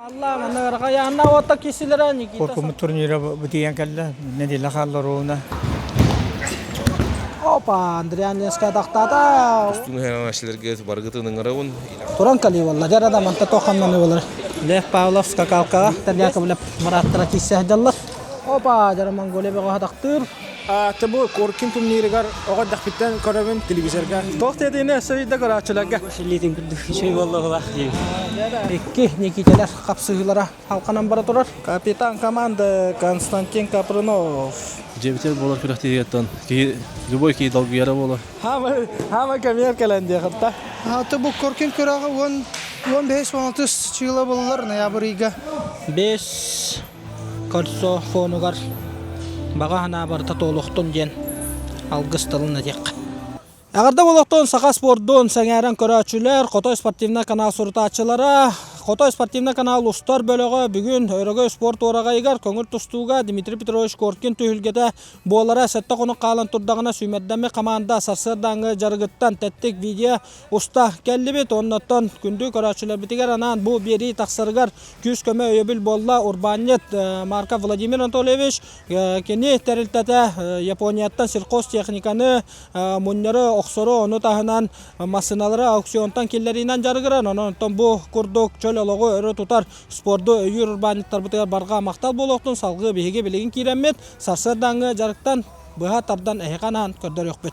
Allah mana kaya na wata kisilara ni kita. Korkumu turnira butiyan kalla ne dilla khallaruna. Opa, Andrian Neska taktata. Üstüne aşılarga bargıtının aravun. Turan kali valla jarada man tatokan mani valla. Leh Pavlovska kalka terja kabla maratra kisah jallas. Opa, jara mangole bego taktur. Tabu korkin turniregar oqad dakhbitan koraben televizorga. Toqte dine söyle karaçılaga. Şillitin şey vallahi bak. İki nikiteler kapsıhlara halkanan bara turar. Kapitan komanda Konstantin Kaprinov. Cebiter bolar külahtiyetten ki любой ki dalga yara bolar. Hama kamyer kelen diye hatta. Tabu korkin kuraga 15-16 çığla bollar noyabriga. 5 korso fonugar. Baga hana barta toluqtun gen algıstalına diyek. Agarda boloqton saqa sportdon sangaren көрәчүләр, Qoto спортивна канал суртачылары, Qoto спортивна канал устар бөлөгө бүгүн өрөгө спорт орагайгар көңүл тустууга Дмитрий Петрович Коркин түйүлгете болара сетте кону калан турдагына сүймөддәме команда сарсырдаңы жаргыттан теттик видео уста келлибит оннотон күндү көрәчүләр битигер анан бу бери таксыргар күз көмө өйөбүл болла урбанет марка Владимир Анатольевич кени терилтете Японияттан сельхоз техниканы муннары оксоро ону тахынан машиналары аукционтан киллеринен жаргыран онтон бу курдук чөлөлөгө өрө тутар спорду өйүр урбаниттар бутыгар барга мактал болоктун салгы биһиге билигин киремет сарсырдаңы жарыктан быха тардан эханан көрдөр өкпөт.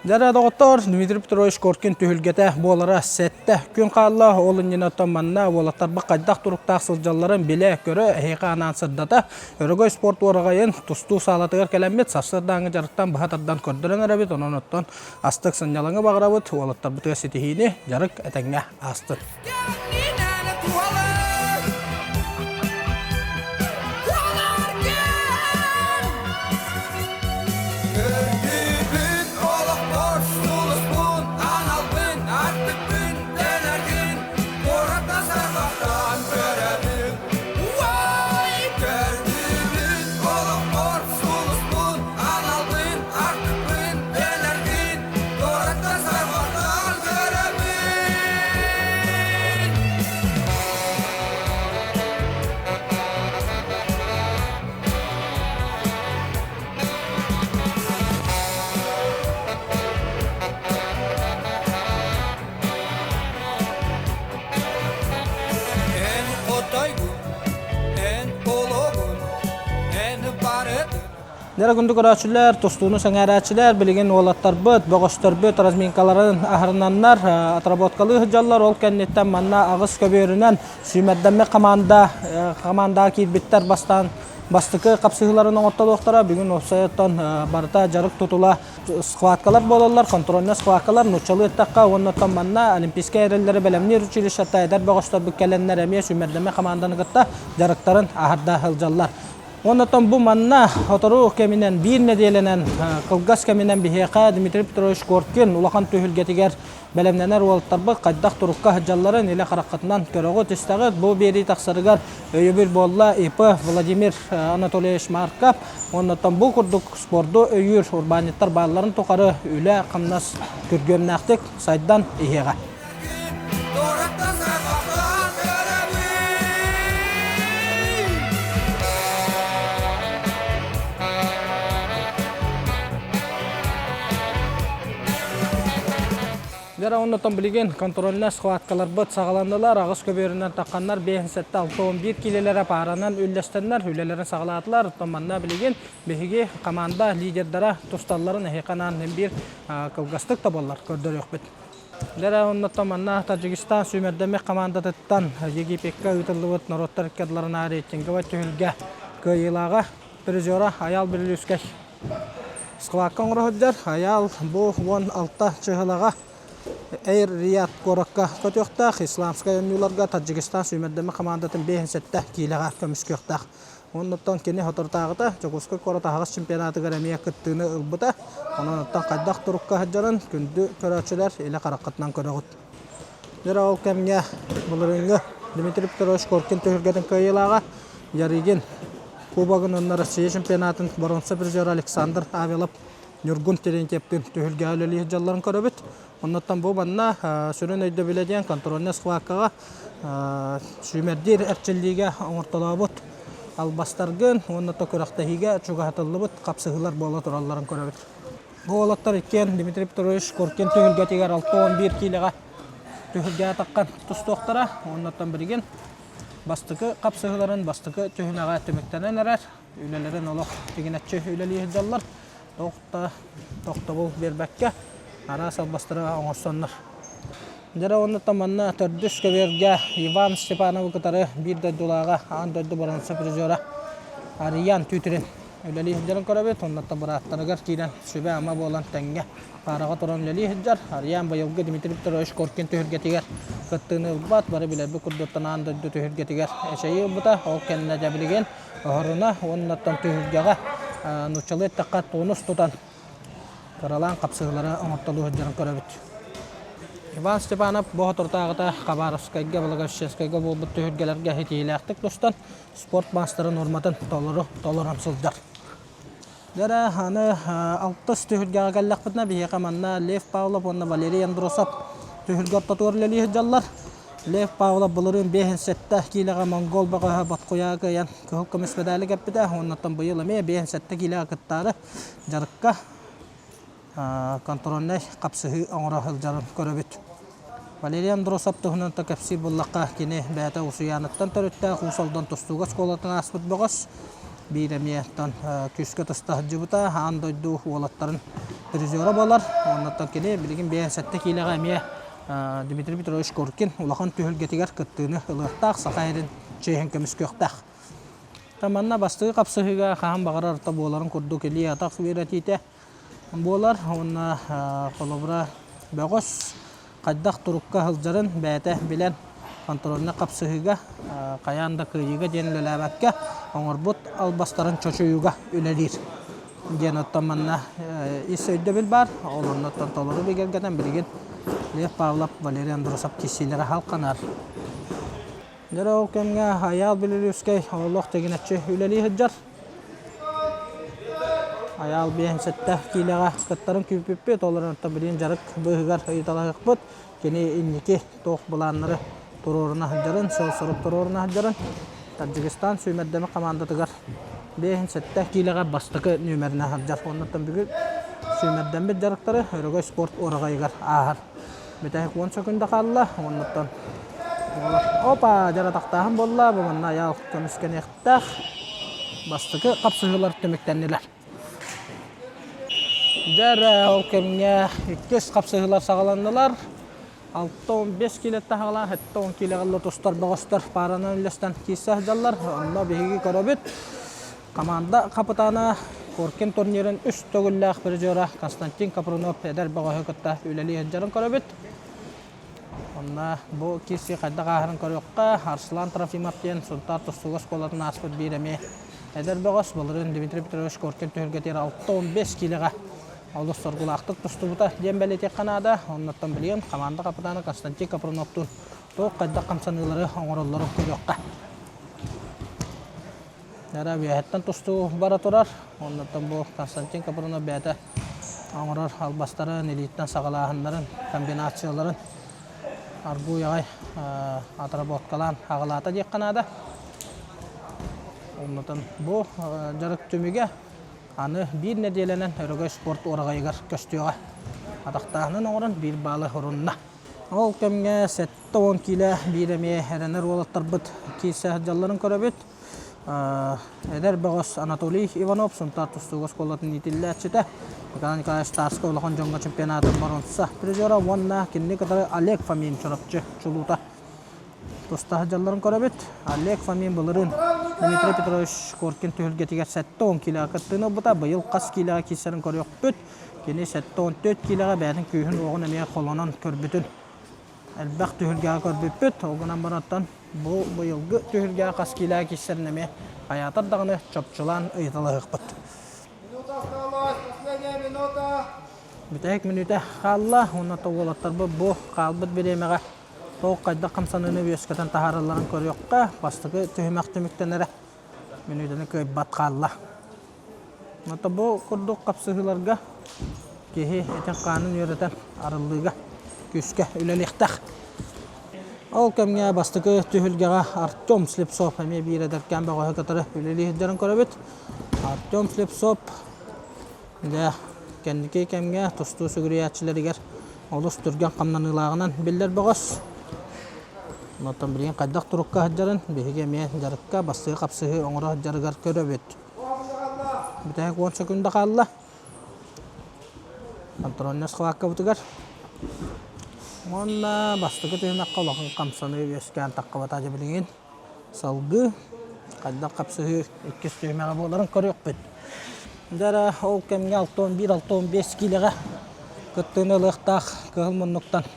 Jara doktor Dmitry Petrovich Korkin tühülgete bolara sette gün qalla olun yinatan manna bolatar baqajdaq turuqtaq sıljalların bile görö heqa anan sıddata örgö sport oragayın tustu salatıgar kelemmet sasırdağı jarıktan bahatardan kördüren arabit ononotton astık sanjalanga bağırabıt olatar butuga setihini jarık etenge astı. Nere gündü görəçülər, dostluğunu sənərəçilər, bilgin olatlar büt, boğuşlar büt, razminkaların ahırınanlar, atrabotkalı hıcallar ol kennetten manna ağız köbörünen süyməddəmme komanda kirbittər bastıkı kapsıhlarının ortalıqlara bugün olsayattan barıta jarık tutula sıkvatkalar bolallar, kontrolüne sıkvatkalar, nuçalı ettakka onundan manna olimpiska erelleri belemnir uçiliş hatta eder boğuşlar bükkelenler emiye süyməddəmme komandanı gıtta jarıkların ahırda hıljallar. Ondan bu manna otoru keminen bir nedelenen kılgas keminen biheqa Dmitry Petrovich Korkin ulakan tühülgetiger belemnener oltarbı qajdaq turukka hıcalların ile qarakatından körögü tüstağıt bu beri taksarıgar öyübül bolla ipi Vladimir Anatolievich Markov ondan bu kurduk spordu öyür urbanittar bağların toqarı üle qamnas kürgömnaqtik saydan iheqa. Jara ondan bilgin kontrolüne sıkvatkalar bıt sağlandılar, ağız köböründen taqqanlar 5-7-6-11 kilelere paranan üllestenler, hülelerin sağladılar, otomanna bilgin behigi komanda liderdara tostalların ehekanan bir kılgastık tabollar, kördör yokbet. Jara ondan manna Tacikistan süymerdeme komandatıttan YGPK ütülüvüt norottar kedlarına arayetken gıvat tühülge kıyılağa prizora ayal birilüskek. Sıkvatkan uğrahıdjar, ayal bu 16 çıhılağa Air Riyad Korakka kötüqtaq İslamskaya yollarga Tacikistan süymerdeme komandatın 5-7 kilağa kömüsküqtaq. Ondan kene hotortağıda Jokoska Korata Hağız Çempionatı garamiya kıttığını ılbıda. Ondan qaydaq turukka hajjarın kündü körəçülər ilə qaraqatdan körəğüt. Дера ол кемге булырыңы Дмитрий Петрович Коркин төгілгетін көйелаға ярыген Кубагын онна Россия чемпионатын боронса призер Александр Авелов Нюргун терентептен төгілге өлелі жалларын көрөбіт. Оннаттан бұл банна сүрін өйді біледен контрольный сқуаққаға сүймердер әрчілдіге оңыртылығы бұд. Албастаргын, оннатта көрақтахиге чуғатылы бұд, қапсығылар бола тұраларын көрөбіт. Бұл олаттар екен Дмитрий Петрович Коркин төгілге тегер 6-11 келеға төгілге атаққан тұстоқтара. Оннаттан бірген бастықы қапсығыларын, бастықы төгімеға төмектенен әрәр. Үйлелерін олық тегенетші үйлелі жаллар. Тоқта бұл бербәкке. Ара салбастыры оңырсонлар. Жара оны таманна төрдүс көберге Иван Степанов кытары бир дойдулаға ан дойду боронса призера Ариян түйтірін. Өлелі хиджарын көрөбет, оннатта бұраттарығар кейден сөбе ама болан тәңге параға тұран өлелі хиджар. Ариян байылғы Дмитрий Петрович Коркин түйіргетігер кыттыны ұлбат, бары білербі күрдеттен ан дойду түйіргетігер әшейі ұлбыта, ол кәніне жәбілген ұғырына оннаттан түйіргеға нұчалы таққа тонус тұтан Каралан қапсығылары оңыртылу хиджарын көрөбет. Иван Степанов бұғы тұртағыда Қабаровскайға, Благовещенскайға бұл бұтты хүргелерге хетейләқтік достан спорт мастырын ұрматын толырам сылдар. Дәрі аны 6 түйіргеға кәлләқ бұтына бейе қаманна Лев Павлов, онна Валерий Андросов түйірге ортатуырлелі хиджалар. Лев Павлов бұлырын бейін сәтті кейліға Монгол бағаға батқояғы ян көңіл көмес бәдәлі кәппіді. Оннаттан бұйыл әме бейін сәтті кейліға қыттары жарыққа контрольный қапсығы оңыра хылжарын көрөбіт. Валерий Андросов тұхынан тәкәпсі бұллаққа кені бәті ұсыяныттан төрітті құсалдан тұстуға сколатын аспыт бұғыз. Бейремияттан күскі тұста жыбыта андойду олаттарын призера болар. Оннаттан кені білген бәйін сәтті кейліға әме Дмитрий Петрович Коркин улахан түйілгетігер күттіні ұлықтақ сақайрын чейхен көміс көқтақ. Таманна бастығы қапсығыға қаған бағар арта боларын күрді келі атақ веретейті. Болар, онна қолыбыра бәғос қайдақ тұрыққа хылжарын бәті білен контроліне қапсығыға қаянда күйіға денілі әбәкке оңырбұт албастарын чөчөйіға өлелер. Ден оттаманна ес өйді біл бар, оларын оттан толыры бегергеден білген Лев Павлов, Валерий Андросов кесилері халқанар. Дәрі ол кәмге аял білер өскей олық тегенетші өлелі хыджар. Аял бейін сәтті кейліға қыттарын күйіппет, оларын білген жарық бұғығар ұйталағық бұд. Кені иннеке тоқ бұланлары тұрорына хыджарын, сол-сұрып тұрорына хыджарын. Таджикистан сүймердемі қамандатығар. Бейін сәтті кейліға бастықы нөмеріне хыджар. Оннаттан бүгін сүймердемі жарықтары өрігөй спорт орағайығар ағар. Бетәйік 10 секунда қалыла, оннаттан. Опа, жара тақтағын болла, бұғынна аял көміскен еқтақ. Бастықы қапсығылар төмектенілер. Жәрі ол кемге 2 қапсығылар сағаландылар. 6-15 келетті ғала, 10 келе ғалла тұстар бағыстар параны үлестен кейсі жаллар. Онда бейгі көрөбіт. Команда қапытаны Коркин турнирин үст төгілләқ призера Константин Капрунов әдәр бағағы күтті үлелі хеджарын көрөбіт. Онда бұл кейсі қайдақ ағырын көріққа Арслан Трофимов ден сұлтар тұстуғыз қолатын аспыт бейреме әдәр бағыз бұлырын Дмитрий Петрович Коркин төгілгетер 6-15 келеға Олыс сұрғылақтық тұсты бұта дем бәлетек қанада, оннаттан білген команда қапытаны Константин Капруновтың тоқ қайдақ қамсанылары оңырылары көйоққа. Дәрі бәйеттен тұсты бара тұрар, оннаттан бұл Константин Капрунов бәйті оңырар албастарын, элиттен сағалағындарын, комбинацияларын аргу яғай атыработқалан ағылата дек қанада. Оннаттан бұл жарық түміге аны bir неделенен өрігөй спорт орағайығар көстіуға. Атақтағының оңырын бір балы ұрынна. Ол көмге 7-10 келі біреме әрінер олаттар бұд кейсі жалларын көрөбет. Әдер бағыз Анатолий Иванов, сұнтар тұстуғыз қолатын етілі әтшеті. Николай Старсқа олаған жоңға чемпионатын барынса. Призера онна кенне катары Олег Фомин чұрапчы чулута. Тұстағы жалларын көрөбет. Олег Фомин бұлырын Дмитрий Петрович Коркин түйілгетігер 7-10 келіға күттіні бұта бұйыл қас келіға кесерін көріқ бүт. Кені 7-14 келіға бәдің күйін оғын әме қолынан көрбітін. Әлбәқ түйілгеға көрбіт бүт. Оғынан бараттан бұйылғы түйілгеға қас келіға кесерін әме қаятар дағыны чопчылан ұйтылығық бұт. Бүтәйік минута қалла, оны тоғылаттар бұл қалбыт беремеға Тоқ қайда қамсаныны бескетін тахараларын көріққа, бастығы түйімәк түміктенері менүйдені көй батқалла. Мата бұл күрдік қапсығыларға кехи етен қанын үйретен арылыға күске үлеліктақ. Ол көмге бастығы түйілгеға Артем Слепцов әме бір едеркен бағығы қатары үлеліктерін көрібет. Артем Слепцов кәндіке көмге тұсту сүгіриятшілерігер олыс түрген қамнан ұлағынан білдер бағыз. Нотан бірген қайдақ тұрыққа хаджарын, бейге мен жарыққа бастығы қапсығы оңыра хаджарығар көрөбет. Бітәйік 10 секунда қалла. Контрольнес қылаққа бұтығар. Онна бастығы түйінаққа олақын қамсаны өскен таққа батажы білген. Салғы қайдақ қапсығы 2 түйімеға боларын көрек бет. Дәрі ол кәмге 6-11-6-15 келеға күттіні лықтақ кығыл мұннықтан.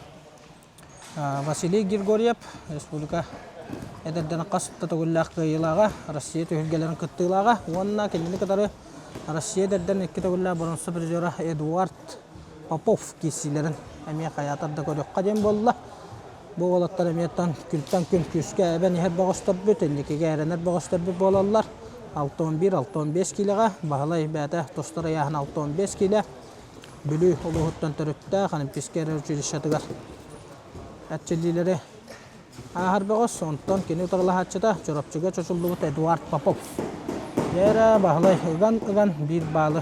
Василий Григорьев, республика әдерден қасыпты түгілләқ қиылаға, Россия түйілгелерін күттілаға. Онына келмені кітары Россия дәрден екі түгілләқ бұрынсы призера Эдуард Попов кесілерін әме қаятарды көрекқа дем болла. Бұл олаттар әметтен күлттен күн күске әбән ехер бағыстар бүт, әнекеге әрінер бағыстар бүт болалар. 6-11-6-15 келеға, бағылай бәті тостары яғын 6-15 келе. Бүлі ұлығыттан түрітті, қаным пескері жүлішатығар. Әтчелділері ағар бағыз, онтан кені ұтарыла хатчыда жұрапчыға чөшілдіғыт Эдуард Попов. Дәрі бағылай ұған бір балы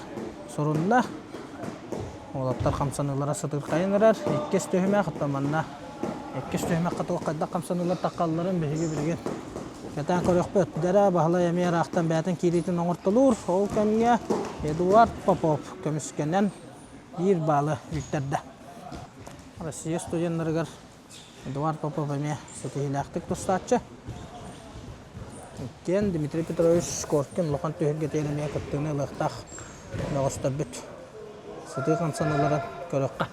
сұрынна. Олаттар қамсанылара сытыр қайынырар. Еккес түйіме қыттаманна. Еккес түйіме қытығы қайда қамсанылар таққалыларын бейге білген. Кәтен көрек бөт. Дәрі бағылай әмейер ақтан бәтін керейтін оңыртылыр. Ол көмге Эдуард Попов көміскенен бір балы үктерді. Россия студентлерігер Эдуард Попов әме сетихиләқтік тұстатшы. Кен Дмитрий Петрович Скоркин лоқан түйірге тейіліме күттігіне лықтақ лағыстар бүт. Сетих қамсаныларын көріққа.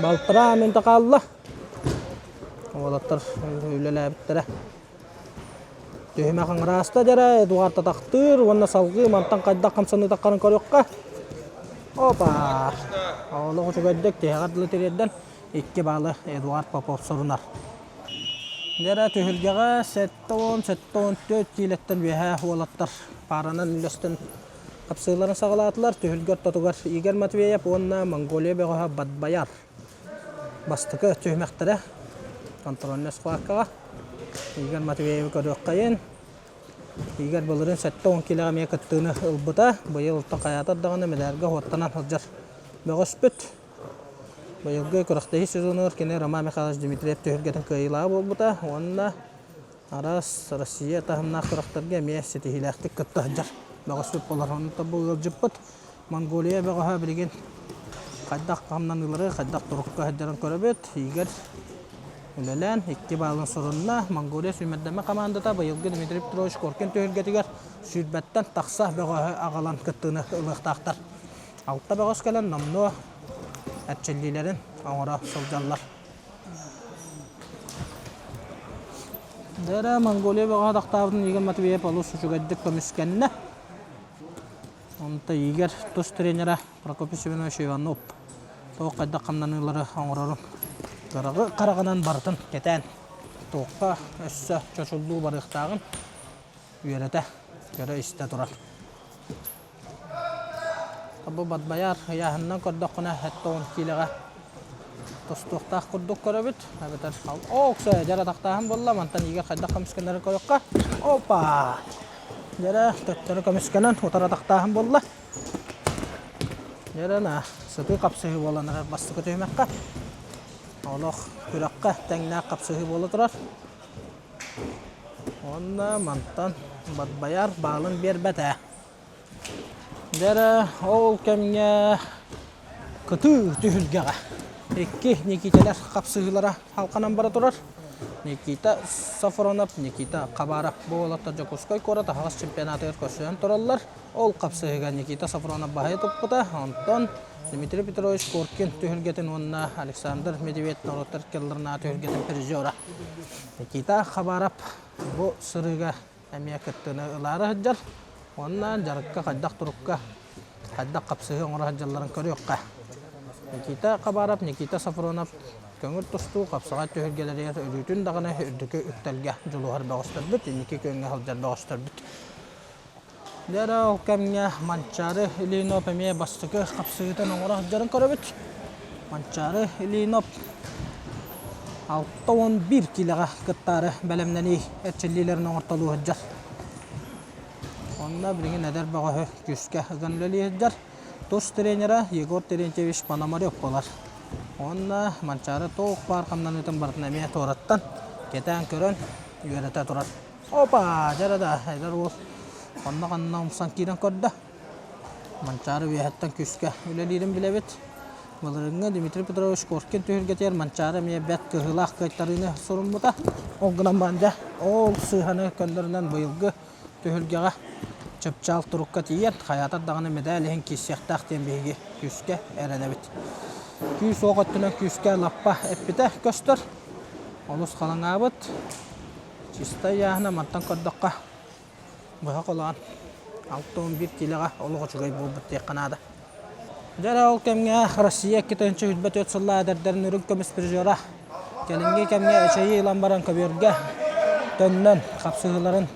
Балтыра әменті қалды. Олаттар үйлелі әбіттері. Түйіме қаңыраста дәрі Эдуард атақтыр. Онна салғы мантан қайда қамсаны таққарын көріққа. Опа! Олығы жүгәддік тейғардылы тередден 2 балы Эдуард Попов сұрынар. Дәрі түйілгеға 7-10-7-14 кейлеттен бейхә олаттар паранан үлестін қапсығыларын сағалатылар. Түйілгер тұтығар Игер Матвеев, онна Монголия беғаға Бадбаяр. Бастықы түйімәқтері контрольнес қуаққаға. Игер Матвеев көріқ қайын. Игер бұлырын 7-10 келеға мей күттіғіні ұлбыта. Бұйыл ұлттың қаятардағыны мәдәргі хоттанан ұлжар бөғіс бүт. Бұйылғы күріқтегі сезоныр кені Рома Михайлович Дмитриев түйіргетін көйілағы болбыта. Онына арас Россия тағымна күріқтарға мей сетихиләқтік күтті ұлжар бөғіс бүт болар. Онында бұл ұлжып бұт. Монголия бөғіға білген қайдақ қамнан ұлыры, қайдақ тұрыққа ұлжарын көрі бүт. Игер үлелен 2 балын сұрынна Монголия сүймәддәмі командата бұйылғы Дмитрий Петрович Коркин түйіргетігер сүйірбәттен тақса бөғіға ағалан күттіғіні ұлықтақтар. Алтта бағыз кәлін номно әтчелділерін оңыра сылжалар. Дәрі Монголия баға дақтабының Игер Матвеев олу сүшігәддік көміскеніне. Онында Игер тұс тренері Прокопий Семенович Иванов. Тоқ қайда қамнанылары оңырарым. Қарағанан бартын кетен. Тоққа өссі чөшілді барықтағын үйереті көрі істі тұрар. Бұл Бадбаяр яғыннан көрдік құна 7-10 келеға тұстықтақ күрдік көрі бүт. Оқсы жара тақтағын болла, мантан егер қайдақ көміскенлері көріққа. Опа! Жара төттері көміскенен ұтара тақтағын болла. Жара сұты қапсығы боланыр басты көтеймекқа. Олық күріққа тәңіне қапсығы болы тұрар. Онна мантан Бадбаяр балын бер бәті. Дәрі ол кәміне күті түйілгеға. Екі Никиталар қапсығылара халқанан бара тұрар. Никита Сафронов, Никита Қабарап. Бұл олатта Жокускай қората хағыз чемпионаты көрсөйін тұралар. Ол қапсығыға Никита Сафронов бағай тұппыта. Антон Дмитрий Петрович Коркин түйілгетін онына Александр Медведев нұрыттар келлеріна түйілгетін призера. Никита Қабарап бұл сырыға әмия күттіні ұлары ғыджар. Оннан жарыққа қайдақ тұрыққа, қайдақ қапсығы оңыра хаджаларын көрі өққа. Никита Қабарап, Никита Сафронов Köngür tostu kapsağa töhürgeler örütün dağına ürdükü üttelge juluhar bağıştır büt, iniki köngü haljar bağıştır büt. Dera ol kemge mançarı ilinop eme bastıkı kapsığıtan oğra haljarın körü büt. Mançarı ilinop 6-11 kiloga kıttarı belemneni etçillilerin ortalığı haljar. Onda birini neder bağı küske gönleli haljar. Tos trenera Yegor Terenceviç Panamaryok bolar. Onda mançarı toğuk bar kamdan ötün bartnameye torattan keten körön yörete turar. Opa jarada haydar ol. Onda kanna umsan kiren kodda. Mançarı viyetten küske ülelirin bilebet. Balırınga Dimitri Petrovich Korkin tühürgeter mançarı miye bet kıhılaq kaytarını sorun buta. Oğunan banda ol sığhanı könderinden bıyılgı tühürgeğe çöpçal turukka tiyer. Hayatat dağını medalihin kisiyaktaq tembihigi küske erenebit. Küs oğuttuna küske lappa epite köstür. Olus kalan abıt. Çista yağına mantan koddaqqa. Buha kolan 6-11 kiloga oluğu çugay bulbut tekanada. Jara ol kemge Rossiya kitançı hüdbet ötsülla ederderin ürün kömüs prizora. Gelinge kemge eçeyi ilan kabirge. Dönnen kapsığıların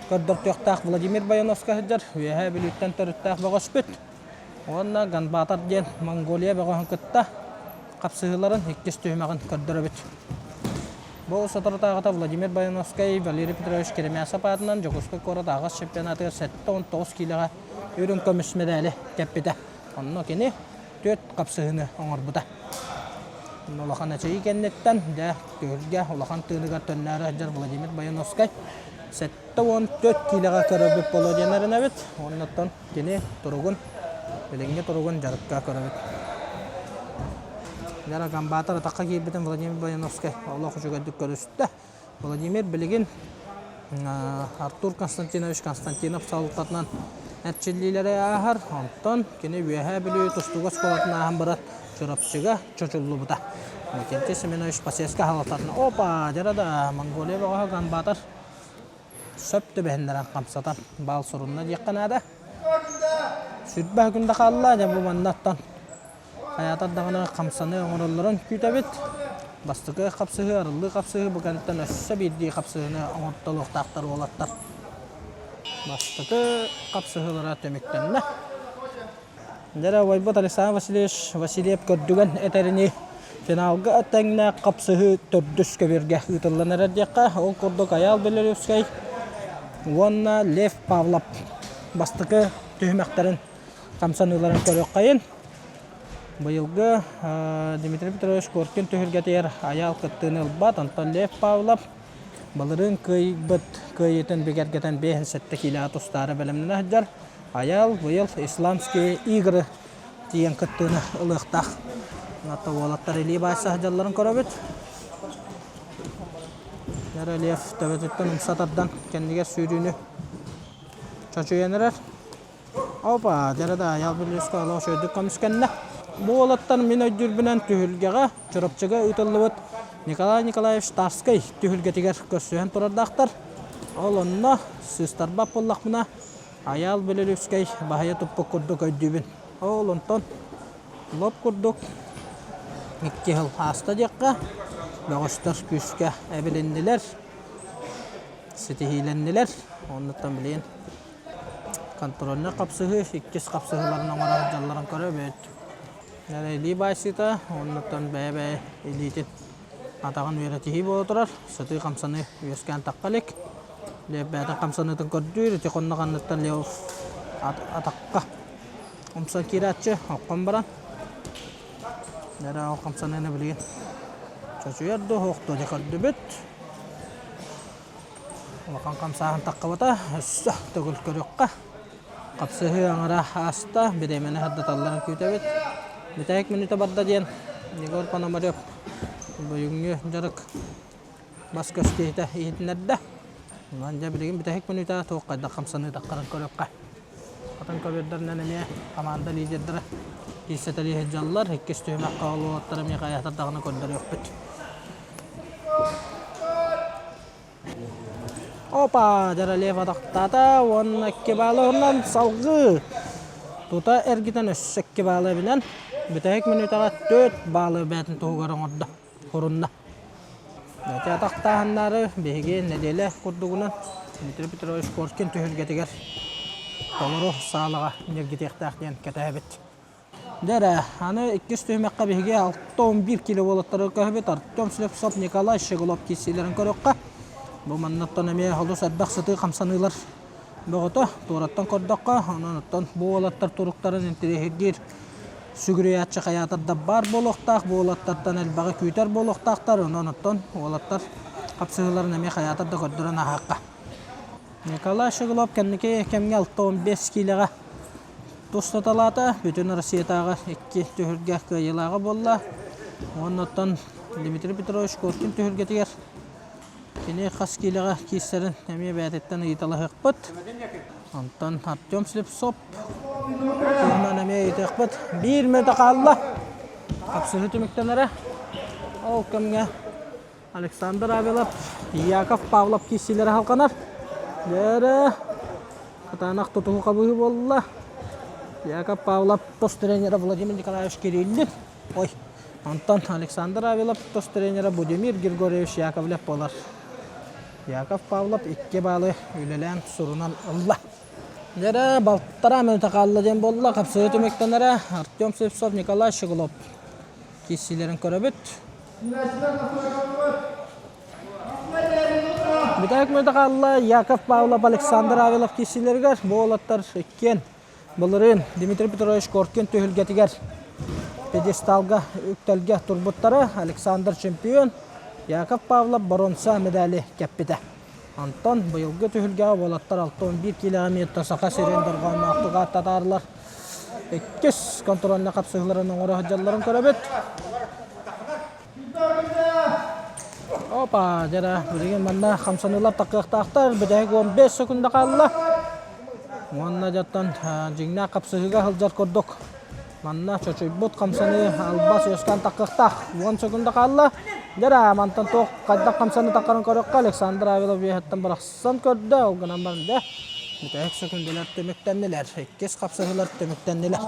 Kördörtüktaq Vladimir Bayanovska hıjar. Üyehe bilütten törüttaq bağış büt. Onda Ganbatar diyen Mongolia bağın kıtta kapsığıların ikkis tühmağın kördörü büt. Bu satırtağıta Vladimir Bayanovskay Valeri Petrovich Keremyasov adından Jokoskoy Korat ağız şempionatı 7-19 kiloga ürün kömüs medali teppide. Onun kini 4 kapsığını oңor buta. Olakan açıyı kennetten de görge olakan tığınıgar tönleri hıjar Vladimir Bayanovskay 7-14 kiloga köröbüp bolo diyenlerin evet. Ondan kini turugun bilenge turugun jarıkka köröbüp. Jara Ganbatar ataqqa kiyibiten Vladimir Bayanovskay Allah kuşuga dükkörüstü. Vladimir biligin Artur Konstantinovich Konstantinov sağlıklarından etçillilere ahar. Ondan kini üyehe biliyor tustuğuz kolatına aham barat çorapçıga çoçullu buta. Mekençe Semenoviç Paseska halatlarına. Opa jarada Mongolia bağa Ganbatar söptü behenleren kamsatan bal sorununa yakınada. Sütbah günde kalla bu mandattan. Hayata dağına kamsanı oğurların kütebet. Bastığı kapsığı, arıldığı kapsığı bu kanıttan össe bildiği kapsığını ortalık taktar olatlar. Bastığı kapsığılara tömüktenle. Jara Vaybot Alexander Vasilyev kördügen eterini finalga atengna kapsığı tördüs köbirge ıtıllanır ediyakka. O kurduk ayal Belarus'kay. Vonna Lev Pavlov bastığı tühmeklerin kamsanıların körük kayın. Bıyılgı Dimitri Petrovich Korkin tühürgeter ayal kıttığını ılbat. Anton Lev Pavlov balırın kıyıtın begergeten 5 kilo atustары bilimine hıcar. Ayal bıyıl İslamski İgri diyen kıttığını ılıqtaq. Natta volatlar eli baysa hıcarların köröbüt. Lev töbetütten umsatardan kendiger sürüğünü çocuğu yenerer. Opa, jarada ayal Belarus'ka alağı şöydük kamışkenle. Bu olattan min dürbünen tühülgeğe çorapçıga ıtıllıbıt Nikolay Nikolayevich Tarskay tühülgetiger kössühen turardaqtar. Olonna sıstar bap bollaq buna ayal Belarus'kay bahaya tuppuk kurduk öydübün. Olonton lop kurduk 2 yıl hasta diqqa bağıştır küske ebilindiler. Sitihilendiler. Ondan bileyin. Kontrolüne kapsığı, 2 kapsığılarına oğra hıcarların köröbüt. Eli baysita, ondan bebe elitin atağın veretihi bu oturar. Sıtı kamsanı üyesken takkalik. Lebeden kamsanıtın kördüğü, rıtıkonna kanıttan lev atakka. Omsan kiratçı, okkon baran. Nere o kamsanını bileyin. Çocuğu yerdi, hoqtu de kördübüt. Olakan kamsahan takka bata, üssah tögül körükka. Kapsığı anara hasta, biremene haddatalların kütebit. Bitayek minuta barda diyen Yegor Panomaryov bugünkü jarık bas kösteyte iyitinlerdi. Bence bilgin bitayek minuta toğukayda kamsanı takkaran körükka. Atan köbirlerine nemiye kamanda liderleri hisseteli hecallar hikkis tühmek kağılı olatları miyakayatar dağına könderi yok bit. Opa jara Lev ataktata on 2 balı ondan salgı. Tuta ergiten össek bağlı bilen. Bitayek minuta 4 bağlı betin toğugarın orada. Horunna. Näitä tahtaahanları behigen nedele kurdugunan Dmitri Petrovich Korkin tühülgetiger. Toluru sağlığa energetiktaaqtiyan katahabet. Dere, hani 200 tühmekka behige 6-11 kilo bolatları kahbet Artyom Slepsov Nikolay Shegolov kisilerin körökka. Bu mannattan eme halus adbaq sıtı kamsanılar. Boğutu, tuğrattan kordakka, onanattan bu olatlar turukların entirehirgir. Sügüreyatçı hayatar da bar boluqtaq, bu olatlardan elbağı küyter boluqtaqtar, onanattan olatlar kapsığıların eme hayatar da kodduran ahaqqa. Nikolay Shegolov kendiki kemge 6-15 kiloga Tostatalata, bütün Rusya'da 2 tühürgah kıyılağı bolla. Ondan Dmitri Petrovich Korkin tühürgetiger. Kini qas kilağa kisserin emi bätetten ýytaly hykpyt. Ondan Artyom Slepsov. Ondan emi ýytakpyt. 1 metre qalla. Kapsyny tümektenere. O kimge Aleksandr Avelov, Yakov Pavlov kissilere halkanar. Dere Katanak tutuğu kabuğu bolla. Yakov Pavlov tos treneri Vladimir Nikolaevich Kirillov. Oy. Ondan Aleksandr Avelov tos treneri Budimir Grigorievich Yakovlev bolar. Yakov Pavlov 2 balı ülelen surunan Allah. Dere baltara minute qallı den bolla kapsyny tümektenere Artyom Slepsov Nikolay Shegolov kissilerin köröbüt. Bitek minute qallı Yakov Pavlov Aleksandr Avelov kissilerger bu olatlar ekken. Bulurun Dmitri Petrovich Korkin tühülgetiger. Pedestalga üktelge turbuttara Aleksandr çempion. Yakov Pavlov bronza medali kepite. Anton bıyılgı tühülge olatlar 6-11 kilometre saka seren durgan maqtuğa tatarlar. Ekkes kontrolüne kapsıqlarının ora hıcalların köröbet. Opa, jara bilgin manna kamsanılar takıqtaqtar bidek 15 sekunda qalla. Manna jattan jingna kapsıqıga hıljar korduk. Manna çoçoybut kamsanı albas yoskan takıqtaq 10 sekunda qalla. Jara mantan toq qadda kamsanı taqarın körökka Aleksandr Avelov ýetden baraqsan körde olganan barında. Bitek sekundalar tömektendiler. Ekkes kapsıqlar tömektendiler.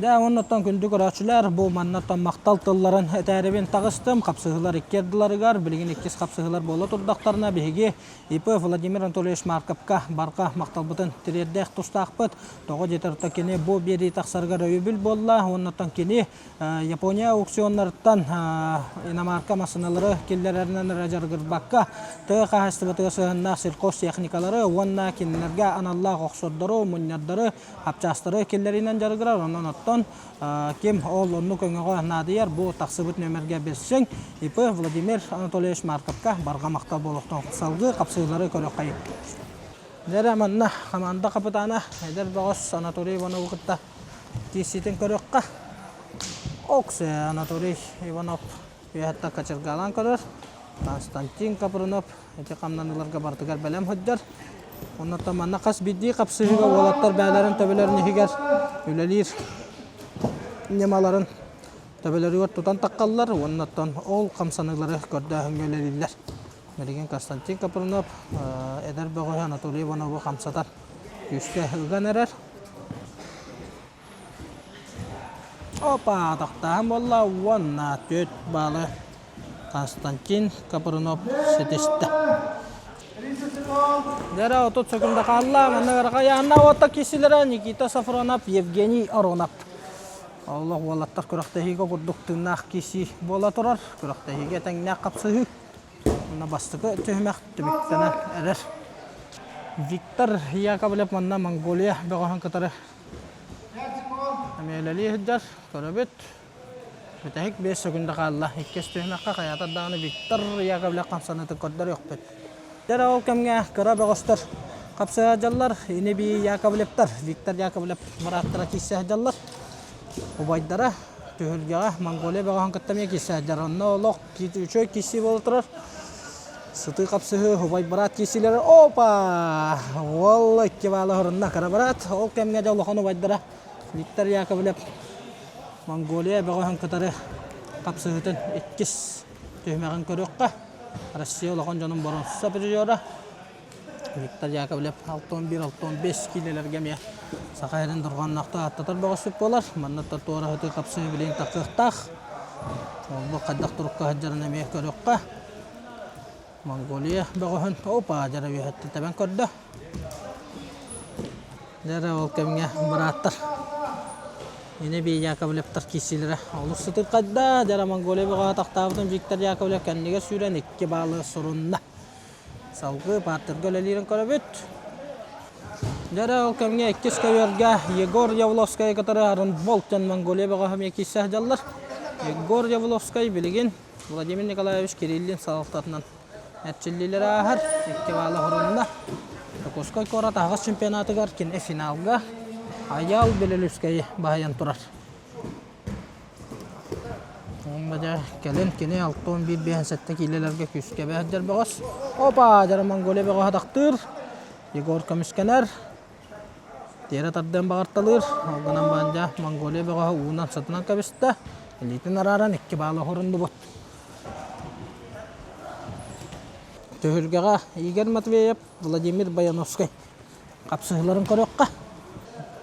Da ondan kündü köräçüler bu mannatan maqtal tılların etärebin tağыстım kapsıqlar ikkerdiler bilgin ekkes kapsıqlar bola turdaqtarına bihigi ip Vladimir Anatolievich Markovka barqa maqtal butun tirerdek tustaqpıt toğu jeterta kini bu beri taqsarga röýbil bolla ondan kini Yaponiya auksionlardan Dinamarka masinaları killerlerinden rajargır bakka tı qahastыбытı sığınna sirkos texnikalary onna kinlerge anallah oqsodları munyadları hapçastары killerinden jargırar ondan kim ol onu köňege nadiyar bu taqsıbıt nömerge berseň ip Vladimir Anatolievich Markovka barga maqtal boluktan salgı kapsylary körökay. Dere manna komanda kapitana Eder Bagos Anatoliy Ivanov gıtta kisitin körökka. Okse Anatoliy Ivanov ýa-da kaçırgalan körör. Konstantin Kapronov ete kamnanylarga bartygar belem hıdjar. Ondan manna qas biddi kapsyga olatlar bälerin töbelerini higer ülelir. Nemaların töbeleri var tutan taqqallar ondan ol kamsanıglary görde höngölelirler. Mergen Konstantin Kapronov Eder Bagos Anatoliy Ivanov'u kamsatar. Yüzge hılgan erer. Opa taqtahan bolla onna 4 balı Konstantin Kapronov setişti. Dere 30 sekunda qalla manna garqa yanna otta kisilere Nikita Safronov, Yevgeniy Aronov. Allah vallattар көрәктәһигә гурдуктыннах киси бола турар. Көрәктәһигә тәңнә капсыһы. Уна бастыкы төһмәк тибектәнә эрер. Виктор Яковлев манна Монголия бәгәһән кытары. Әмәләли хәҗҗар көрәбет. Битәһик 5 секунда калла. Иккес төһмәккә хаята даны Виктор Яковлев камсаны тыкырдар юк бит. Дәрә ул кемгә көрә бәгәстер. Капсыга җаллар, Инеби Яковлевтар, Виктор Яковлев мараттыра кисә җаллар. Ubaydara tühülgəyə Monqoliya bəğən qıttamaya kisədir. Onunla olaq üçü kisi bolturur. Sıtı qapsığı Ubay barat kisiləri. Opa! Vallahi iki balı hırında qara barat. O kəmgəcə olaqan Ubaydara. Viktor Yakovlev Monqoliya bəğən qıtarı qapsığıdın ikkis tühməğin körüqqa. Rusiya olaqan canın baronsusa bir Viktor Yakovlev 6-11-6-15 kilolarga me saqaydan durgan naqta attatar bagısyp bolar. Manna toora hıtı kapsyny bilen taqıqtaq. Oldu kaddak turukka hajjarana meh körökka. Mongolia bagohan opa jara wi hatta taban kodda. Jara ol kemge baratar. Yine bir Yakovlevtar kisilere. Olusutu kadda jara Mongolia bago taktavtun Viktor Yakovlev kendiga süren iki balı sorunna. Salgı partır gölelirin korabüt. Jara ol kemge ikkis köyörge Yegor Yavlovskaya katarı arın bolten Mongolia bago ham iki sahjallar. Yegor Yavlovskay bilgin Vladimir Nikolaevich Kirillin salaktatından etçilliler ahır iki balı horunna. Tokoskoy kora tağız çempionatı garkin finalga Ayal Belarus'kayı bahayan turar. Onbaca gelen kene 6-11 behansette kilelerge küske behadder bağız. Opa jara Mongolia bağı hadaktır. Yegor Komiskener. Diğer taraftan bağırtalır. Algınan banja Mongolia bağı uğunan satınan kabista. Elitin araran iki bağlı horundu bot. Töhürgəğa Igor Matveyev, Vladimir Bayanovskay. Kapsıhların korokka.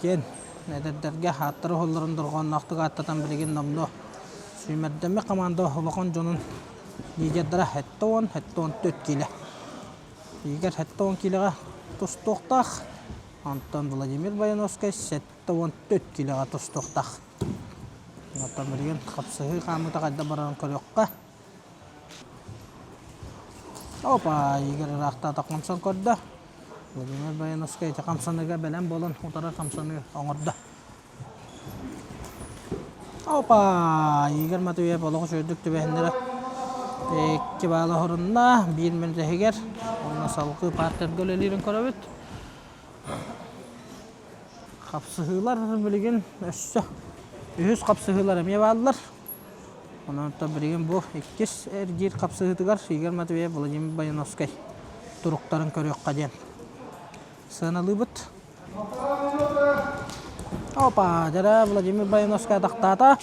Ken nederderge hattırı holların durğan naqtığı attatan bilgin namdo. Süymerdeme komando olaqan jonun liderlere hette 14 kilo. Igor hette 10 kiloga tustoqtaq. Anton Vladimir Bayanovskay 14 kiloga tustoqtaq. Natan bilgin kapsıhı qamıta qadda baran korokka. Opa, Igor raqta taqamsan kodda. Vladimir Bayanovskay taqamsanıga belen bolan utara qamsanıga oңorda. Opa, Igor Matveyev olağı söydük tübehinlere. İki bağlı horunna, 1 minut eger. Ona salgı parter gölelirin korabüt. Kapsıhılar bilgin össü. Ühüz kapsıhılar emiye bağlılar. Onun da bilgin bu ikkis ergir kapsıhıtıgar Igor Matveyev, Vladimir Bayanovskay. Turukların körüyokka den. Sığınalı bıt. Opa, jara Vladimir Bayanovskay taktata.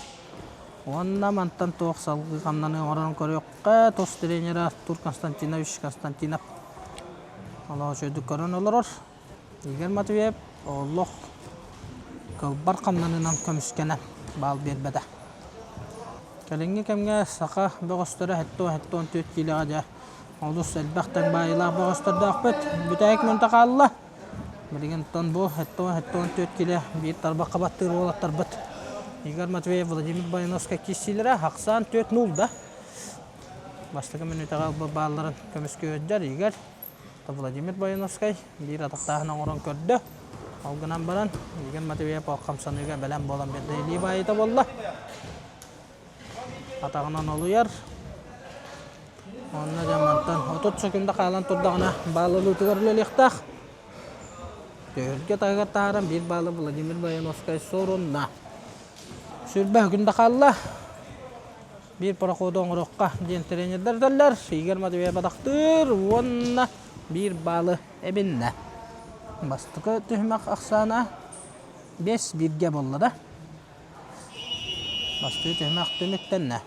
Onda mantan toq salgı qamnanı oranın körüyokka. Tos treneri Artur Konstantinov. Allah'a söydük körün olur. Igor Matveyev, Allah. Kılbar qamnanınan kömüskenen. Bal berbede. Kelingi kemge saqa boğostora hetto 14 kilo aja. Olus elbaqtan bayıla boğostorda aqbet. Bütayek müntaqalla. Bilgin ton bu hetto 14 kilo bir tarba qabattır olattar bit. Igor Matveyev, Vladimir Bayanovskay kisilere 94-0 da. Başlıqı minutaga balların kömüskü ödjar Igor. Vladimir Bayanovskay bir ataqtağına oran kördü. Algınan baran Igor Matveyev qamsanıga belen bolan bedeli bayıta bolla. Atağından oluyor. Onunla jamantan 30 sekunda qalan turdağına bağlılığı tıgarlılıqtaq. Tölge tağır tağıran bir bağlı Vladimir Bayanovskay sorunna. Sürbe hükünde qalla. Bir parakodon roqqa den trenerler derler. Igor Matveyev badaqtır. Onna bir bağlı ebinne. Bastıqı tühmək aqsana 5-1 bolla da. Bastığı tühmək tümüktenne.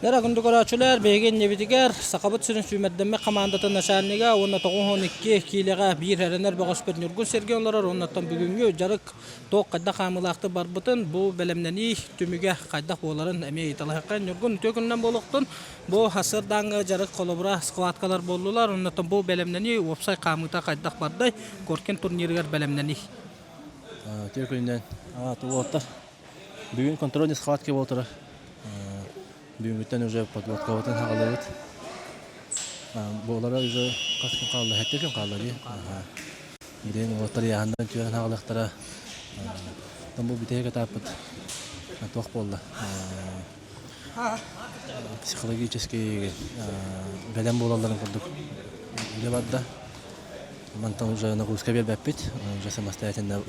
Dara gündü koraçular begen nebitiger saqabıt sürün süymerdemme komandatın naşanniga onna 12 kilega bir herener bağışpet Nurgun Sergeyonlar onnatan bugünkü jarık toq qadda qamılaqtı barbıtın bu belemneni tümüge qadda boların eme italaqan Nurgun tökünden boluqtun bu hasırdan jarık kolobra skvatkalar bollular onnatan bu belemneni opsay qamıta qadda barday korken turnirger belemneni Tökünden tuottar. Bugün kontrolni skvatke boltara. Bugünden уже подготовка ватан хагалабыт. Болара уже каскын калды, хеттекен калды ди. Ирен отар яһандан түйен хагалактара. Там бу битеге тапыт. Тох болду. Психологический белем болаларын көрдүк. Дебатта. Мантан уже нагрузка бербеппит. Уже самостоятельно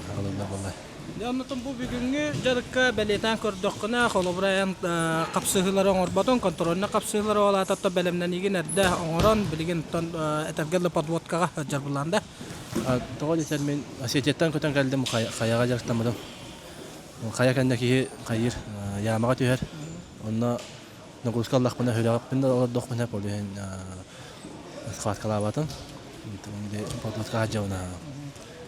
хагалалар болду. Anlatım bu bugünkü jarıkka beleten kördökküne kolobраyan kapsıhıların orbatın kontrolüne kapsıhıları ola tatta belemden igen erde oran bilgin ton etergelle podvodkaga jarbulanda. Тоғал етер мен асететтен көтен кәлдім қаяға жарықтамадым. Қая кәндекі қайыр ямаға түйер. Онна нагрузка аллақпына хөлеғаппында олардоқпына полуен сқаат қалабатын. Подводка жауына.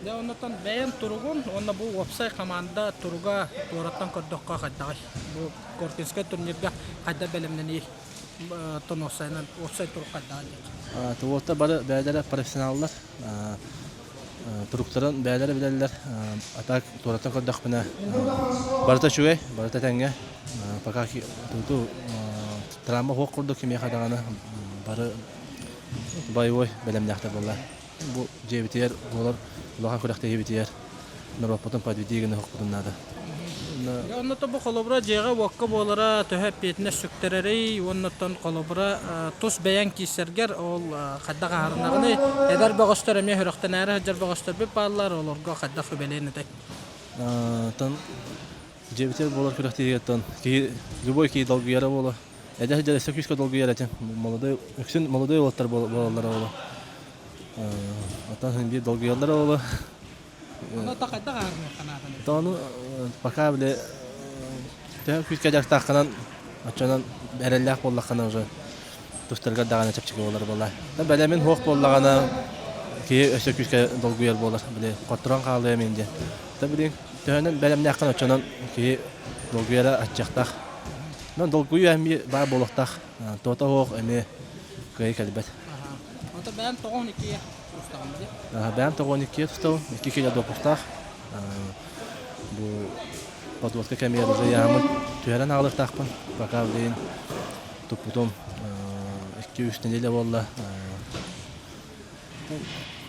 Да оннотон бәйен тургун, онна бу вебсайт команда турга тураттан көрдөккө кайдагай. Бу Коркинский турнирге кайда белемнени тоносайнан вебсайт туруп кайдагай. Туотта бары бәйләре профессионаллар. Туруктарын бәйләре биләләр. Атак тураттан көрдөк менә. Барта чугай, барта тәнгә. Пока ки туту травма хок курдык кимия кадаганы бары боевой белемнәхтә булла. Бу җебитер булар. Лохан көрәктә җебитер. Нора потом подведигене хок булнады. Оннотон бу колобра жега вакка болара төһәп петне сүктерери, оннотон колобра тус бәян кисергер ол кадда гарнагыны эдер багыстар эме хөрөктән әре җыр багыстар бе баллар олорга кадда фөбелене тек. Тан җебитер булар көрәктә тан ки любой ки долгыяра була. Эдер җыр сөкүскә долгыяра тен. Молодой олаттар балалар була. Атан бир долгыялар була. Оны та кадда гарны канатын. Тону пока биле тәү кадак тахканан ачанан бәрәлләк буллакана уже тустырга дагана чапчык булар була. Та белемен хок буллагана ки өсө күскә долгуяр булар биле котран калды менде. Та биле тәнен белемнәк кана ачанан ки долгуяра ачактак. Мен долгуя ми бар булактак. Тота хок эме кай калбат. Ата бәян 92 устагымды. Бәян 92 тустау 2 кило допустак. Бу подводка камера уже ямы түйәрен алыр тақпын. Пока дейін тупутом 2-3 неделя болла.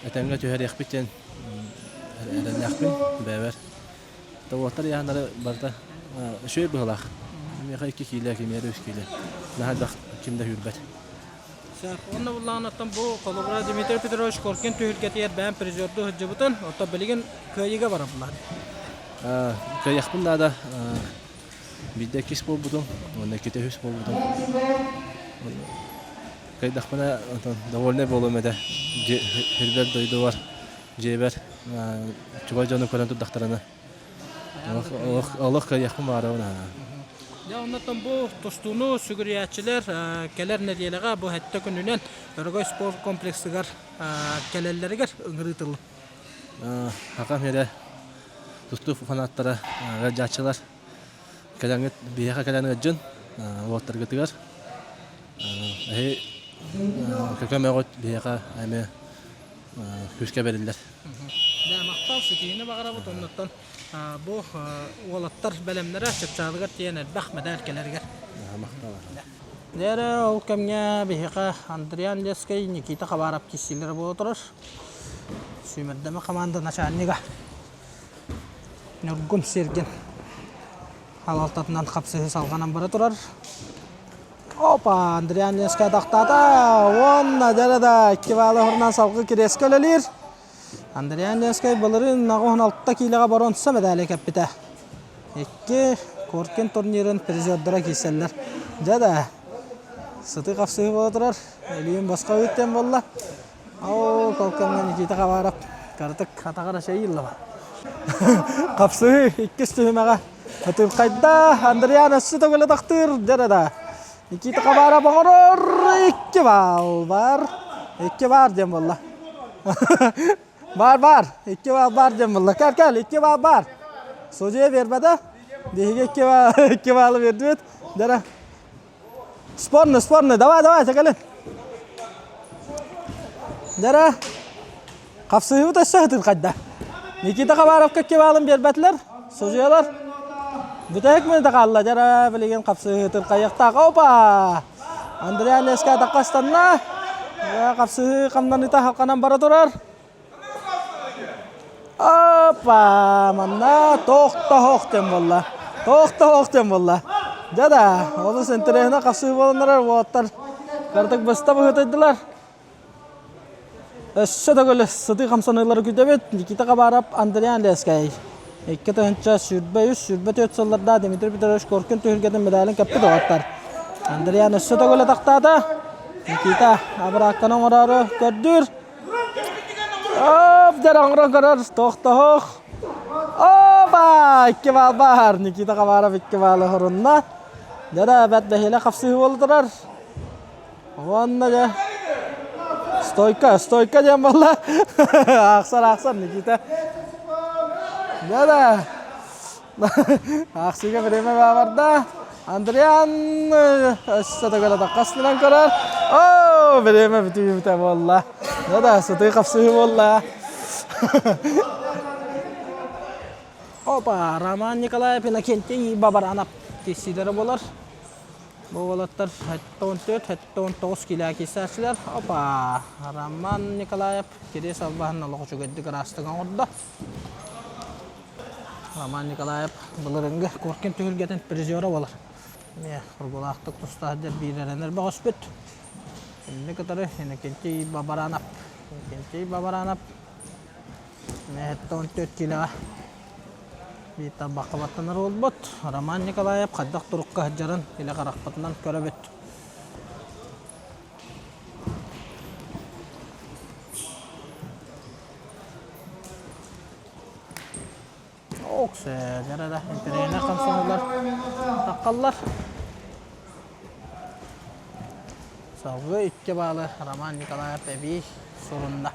Әтәңгә түйәр яқпеттен әрән яқпын бәвер. Таваттар яғнары барда шөй бұғылақ. Меға 2 кило, кемері 3 кило. Нағадақ кемді хүрбәт. Онна булланаттан бу колобра Дмитрий Петрович Коркин түйілгетер бән призерді хүджібітін, ота білеген көйеге бара бұлар. Каяқпын да бидде кис бол будum, онда кете хүс бол будum. Кайдақпына довольный болым эде. Хербер дойду бар, жебер, чубай жоны көрен тұрдақтарына. Аллах каяқпын бары ona. Ya ondan bu tostunu sügüriyatçılar keler nediyelege bu hatta gününden Örgöy spor kompleksigar kelelleriger ıngırıtıldı. Hakam yere tustu fanattara gacatçılar kelengit biyaka kelengit jın votar getigar. Kökemegot biyaka ame küske verirler. Da maqtal sütüğüne bağıra bu ondan bu olatlar belemlere çıkçalıgar diyen elbaq medal kelerger. Dere ol kemge biyaka Andrian Leskay Nikita kabarap kisiler bu oturur. Süymerdeme komanda naşanniga. Nurgum Sergen halaltatından kapsığı salganan biri turar. Opa, Andrian Leskay daqtada. Onna derede iki bağlı hornan salgı kireski ölelir. Andrian Leskay balırın nağın 6 kiloga baron tutsa medali kapita. İki Korkin turnirin prizodlara keseller. Jada sıtı kapsığı bu turar. Ölüyün başka öğütten bolla. Au kalkamdan Nikita kabarap. Kartık hatakara şey yılla var. Kapsığı iki sühümeğe. Ötül kayda Andrian Leskay togele taktır. Jada Nikita kabarap ağırır. İki bal var. İki var dem bolla. Var. İki var dem bolla. Gel. İki var. Sojuya vermedi. Dihiga iki balı verdi. Jada Spornu. Давай, çekelim. Jara kapsığı da şahıtın kayda. Nikita kabarapka iki balın berbetler. Sojuyalar. Bütek mi de kalla jara bilegen kapsığı tır kayakta. Opa. Andrian Leskay taqastanna. Ya kapsığı kamdan ita halkanan bara turar. Opa. Manna toqta hoqtem bolla. Jada onu senterehine kapsığı bolunlar votar. Kartık basta bıhıtaydılar. Össö da göle sıtı kamsanıları güdebet Nikita kabarap Andrian Leskay. İki tönçe sürbe 4 sollarda Dmitry Petrovich Korkin tühülgeden medalin kapı doğatlar. Andrian össö da göle taktada. Nikita abrakkanın orarı gördür. Hop jarangran karar toqta hoq. Opa iki bal var. Nikita kabarap iki balı horunna. Jada bet behele kapsığı boldurar. Onna ja Стойка дем балла. Ақсар, Никита. Да. Ақсыға время барда. Андриан сатагала таққасынан көрер. О, время бітті болла. Да, сатай қапсығы болла. Опа, Роман Николаев Иннокентий бабаранап тесилері болар. Бұл болаттар 14-19 кило кесәршілер. Опа, Роман Николаев керес албағын алығы жүгедді қырастыған орда. Роман Николаев бұлырыңғы көркен түйілгетін призері болар. Құрғылақтық тұстағыдер бейреренер бағыс бүт. Енді күтірі Иннокентий бабаранап. 14 килоға. Биттар бақылаттаныр ол бұт. Роман Николаев қаддақ тұрыққа жарын елі қарақпатынан көрі бүт. Оқсы, жарада интерейіне қамсанылар таққалар. Салғы үтке балы Роман Николаев әбей сұрында.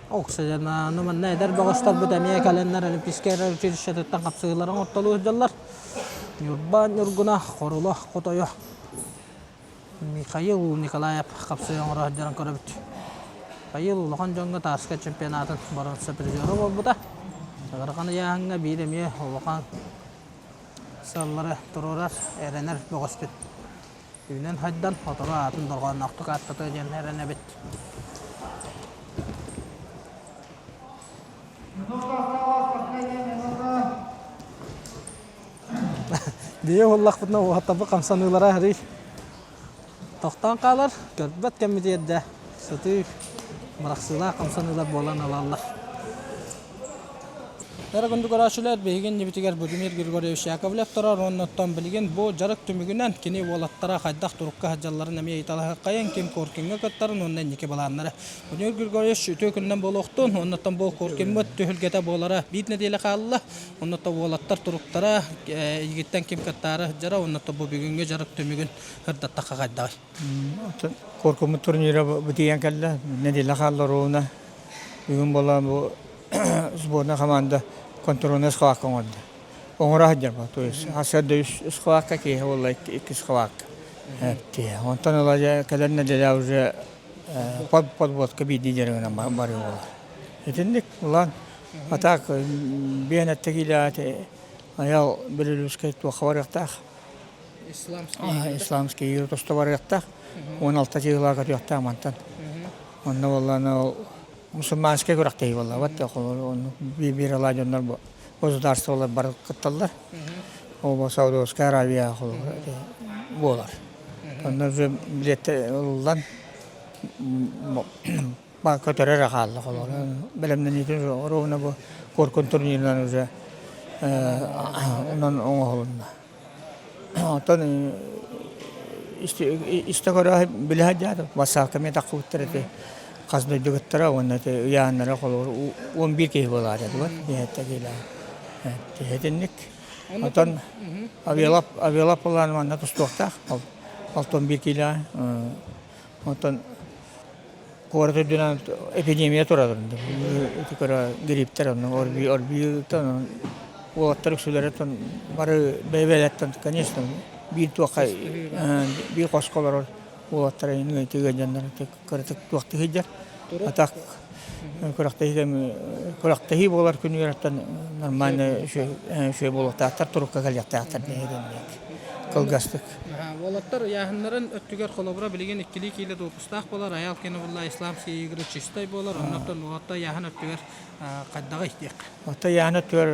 Оқсы жана нұмын әйдер бағыстар бұд әмей кәленлер олимпийскер училищететтен қапсығыларын орталығы жалар. Юрбан Юргуна қорылы қотойы. Михаил Николаев қапсығын ұра жаран көрі бүт. Михаил ұлған жоңғы тарысқа чемпионатын барынсы призері бол бұда. Сағырқаны яғыңа бейдемей ұлған сыллары тұрурар әренер бұғыс бүт. Үйінен хайдан отыры атын дұрған нақтық аттаты жән әріне бүт. Дие оллақ бұтына оғаттабы қамсанылара әрі. Тоқтан қалар, көрбәт кәмеде едді. Сөті мұрақсыла қамсанылар болан алалар. Дәрігінді көрашылар бейген небетігер Будимир Григорьевич Яковлев тұрар оннаттан білген бұл жарық түмігінен кені олаттара қайдақ тұрыққа хаджаларын әмей айталаға қайын кем көркенге көттарын оннан неке баланлары. Будимир Григорьевич өте күннен бол оқтын, оннаттан бұл көркен мұт төхілгеті болара бейдіне дейлі қалылы. Оннаттан олаттар тұрықтара егеттен кем көттары жара, оннаттан бұл бүгінге жарық түмігін ғырдаттаққа қайдағай. Коркумы турнира бітеген кәлі, не дейлі қалылар оғына. Бүгін бола бұл сборная команда контрольный схватка онда. Он раздел, то есть осадный схватка, какие вот эти схватка. Он то наладил, когда наделял уже подводка бидидеры на бариола. Это не ладно. А так бегать такие а я белорусский то хварятах. Исламский юрто стоварятах. Он алтатила как мантан. Он на Мусульманский көрәктей болла. Вот он бибир ладjonlar bu государстволар бар кытталар. Ол Саудовская Аравия болар. Онда же билеттен ба көтерер қалды олар. Белемнен итен ровно bu коркун турнирынан уже онан оңолунда. Атан истагора билхаджат басаками такуттырды. Қазды дүгіттіра, оны яғынлары қолыр 11 кей болады, ниетті келі. Тегетінлік. Отан авиалап оларын маңна тұстуқтақ, 11 кейлі. Отан қорыты дүнен эпидемия тұрадырынды. Өті көрі гриптер, орбиюттан, олаттар үксілері бары бәйбәлеттен, конечно, бір туақай, бір қосқолар олаттар үйінгі теген жанлары көрітік туақты хиджар. Атақ көрақтахи болар күні ераттан нормальный шөй болуқтақтар тұрыққа кәліқтақтар кылгастық. Олаттар яғынларын өттігер қолабыра білеген ikkili кейлі допыстақ болар, аял кені бұлла исламский игры чистай болар, оннақтан олатта яғын өттігер қаддаға ихтек. Олатта яғын өттігер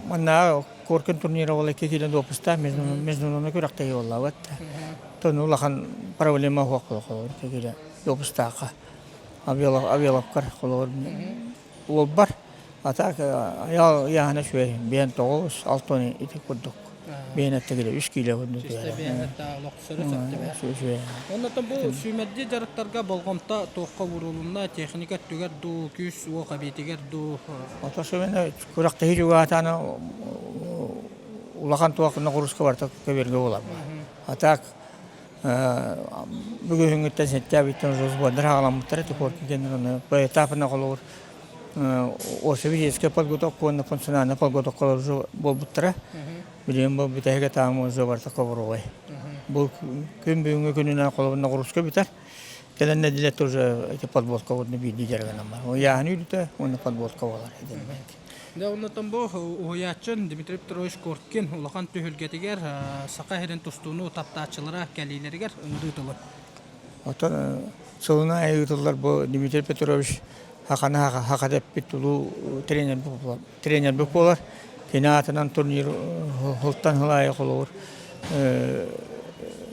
манна көркен турнира олай кейлі допыстақ, международный көрақтахи болла. Тон улахан проблема хоқ болар кейлі допыстаққа. Авиалапкар қолар ол бар. Атақ яғына шөй бейін 9-6 итік күрдік. Бейін әттігілі 3 кило күрдік. Оннатын бұл сүймәдде жарықтарға болғымта тоққа бұрылында техника түгер ду, күс, оқа бетігер ду. Ота сүймәді күріқті хижуға атаны улахан туақына құрысқа бартық көберге олар. Атақ Бүгін үңіттен сентябрьтен сбордар агаламыттар эти корки генеральный по этапына колор. Осы визеске подготовку на функциональную подготовку уже болбуттара. Билем бу битеге таамы уже бар таковой. Бу күн бүгүнкү күнүнө колобуна куруска битер. Келен неделе тоже эти подводка вот не биди жергенам бар. Яны үтө оны подводка болар эден. Да оннотон бу уячын Дмитрий Петрович Коркин улахан түһүлгетигер сака херен тустууну таптаачылара келилеригер ыңдытылы. Отон сылына айытылар бу Дмитрий Петрович хака деп битулу тренер бу болар. Кинатынан турнир холтан хылай колор.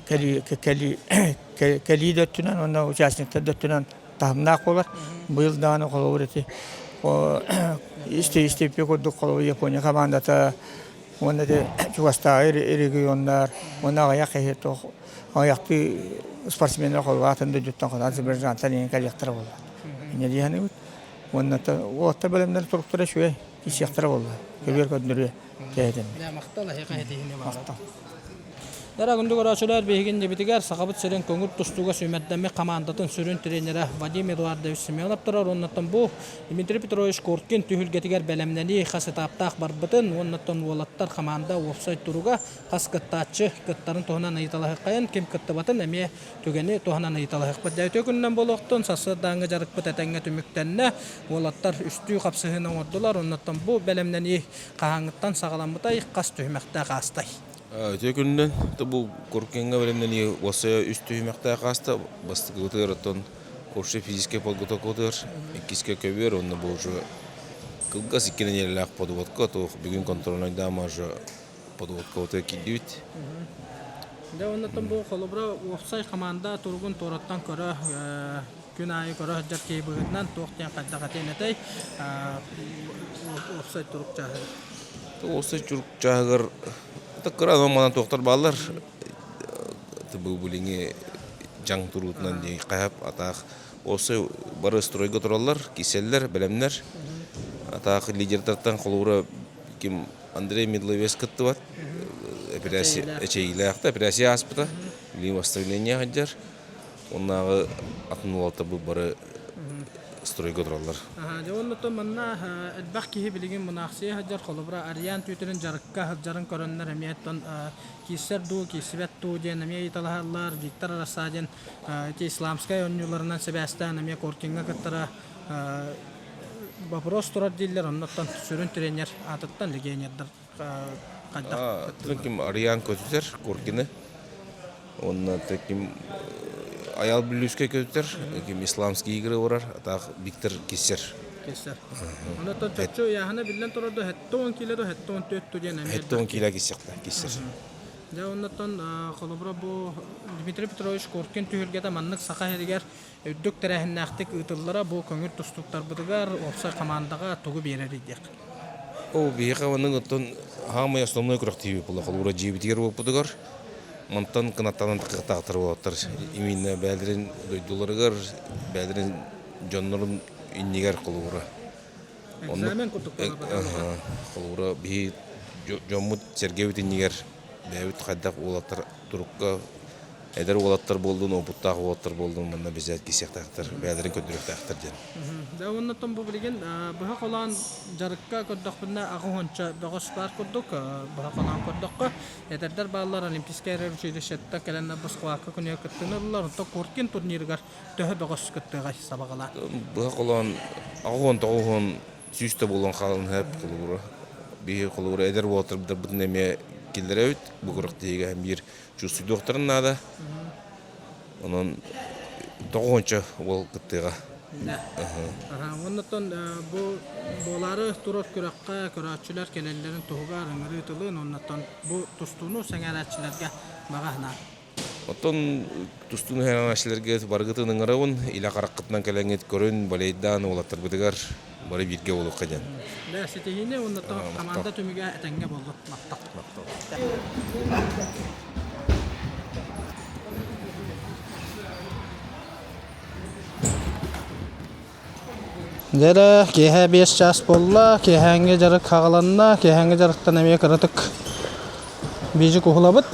Кели дөттүнөн онда участниктер дөттүнөн тамна колор. Быйыл даны колор эти. İşte pekorduk kolu Japonya komandata onda da Çuvaşta rегионlar onda ayak eto ayaklı sportmenler kolu atında juttan kolu Azerbaycan tane kalyaktır oldu. Ne diyeni onda da o tabelemler turuktura şöyle iş yaktır oldu. Köber köndürüyor deyden. Ya maqtal haqiqatini var. Dara gündü görüşler beygin debitiger saqabıt seren көңүр тустуга сөймәддәме командатын сүрүн тренеры Вадим Эдуардович Семенов турар оннаттан бу Дмитрий Петрович Коркин түһүлгетигер бәлемнәни хасытаптак барбытын оннаттан волаттар команда офсайд туруга хаскаттачы кыттарын тоһунан айталах кайын кем кыттыбатын эме түгени тоһунан айталах бәдә төкүннән болоктон сасы даңгы жарык битәтәнгә түмүктәнне волаттар үстү капсыгына ордулар оннаттан бу бәлемнәни каһаңыттан сагаламытай кас төһмәктә кастай. Төкүннен бу Коркинга белемнәни осы үстүмәктә касты бастыгы утыртон коршы физический подготовка киске көбөр онны бу уже кылгас икенен элек подводка то бүгүн контрольный дама же подводка өтө кидит. Да оннаттан бу холобра офсайд команда тургун тораттан көрө күн айы көрө жаркей бүгүннән токтан каддагатен этэй офсайд туруп чагыр. Осы чурк чагыр Таккара мана тоқтар балар бұл бүліңе жаң тұрутынан дей қайап атақ осы бары стройға тұралар, кеселлер, білімлер атақ лидердерден қолуыра кем Андрей Медловес күтті бат әчейлі операция аспыта лин восстановление қаджар оннағы атын олаты бұл бары стройга туралар. Оннотон манна элбах киһи билигин мунаксия хаджар холобра ариан түтүнүн жарыкка жарын көрөннөр эмиеттон кисер ду кисибет ту ден эми италахаллар Виктор Расадин исламская оннюларынан себастан эми Коркинга кыттара вопрос турар диллер оннотон сүрүн тренер атыттан легионердер кадда. Тынким ариан көтүтер Коркины. Онна теким Аял бүлүскө көтөр, ким исламский игры орар, атак Виктор Кесер. Кесер. Онотон чөчө яхана билен турду хеттон киледо хеттон төттү ден эми. Хеттон киле Кесер. Да онотон холобра бу Дмитрий Петрович Коркин түһүлгәдә маннык сака херигер өддөк тәрәһиннәхтик ытыллара бу көңүр тустуктар быдыгар опса командага тугу берер идек. О бияга оның оттон хамы основной коллективы була холобра жибитер болуп быдыгар. Монтан канаттан тактар болоттар. Именно бәлдерин дойдуларыгар, бәлдерин жоннорун иннигер кылуура. Экзамен курдук болот. Кылуура би жоммут Сергеевит иннигер бәбит хаддак улаттар турукка эдер улаттар болдун, опуттагы улаттар болдун, мында безет кисектактар, бәлдерин көндүрөктактар ден. Да оннотон бу билген баха колан жарыкка көддөкпүнө агынча догос бар курдук, баха колан курдукка эдердер баллар олимпийский революцияда келенде бускуакка күнө көттүнөлөр, то Коркин турниргар төһө догос көттөгө сабагала. Баха колан агын сүстө болгон калын хеп кылуура. Би кылуура эдер болотур бүтүн эме келдеребит, бу курактыга һәм бир чувствуй докторун нада. Онун тогонча бол кыттыга. Оннотон бу болары турот көрөккө көрөчүлөр келелерин тугар ыңырытылын оннотон бу тустууну сеңерачилерге багана. Оттон тустууну сеңерачилерге баргытын ыңырабын, ила караккытынан келеңет көрүн балейдан улаттар быдыгар бары бирге болуп калган. Да, сетихине оннотон команда түмүгө этеңге болду. Мактак. Дера кеһә 5 час болла, кеһәңге жарык кагаланна, кеһәңге жарыктан эме кырытык. Бижи кухлабыт.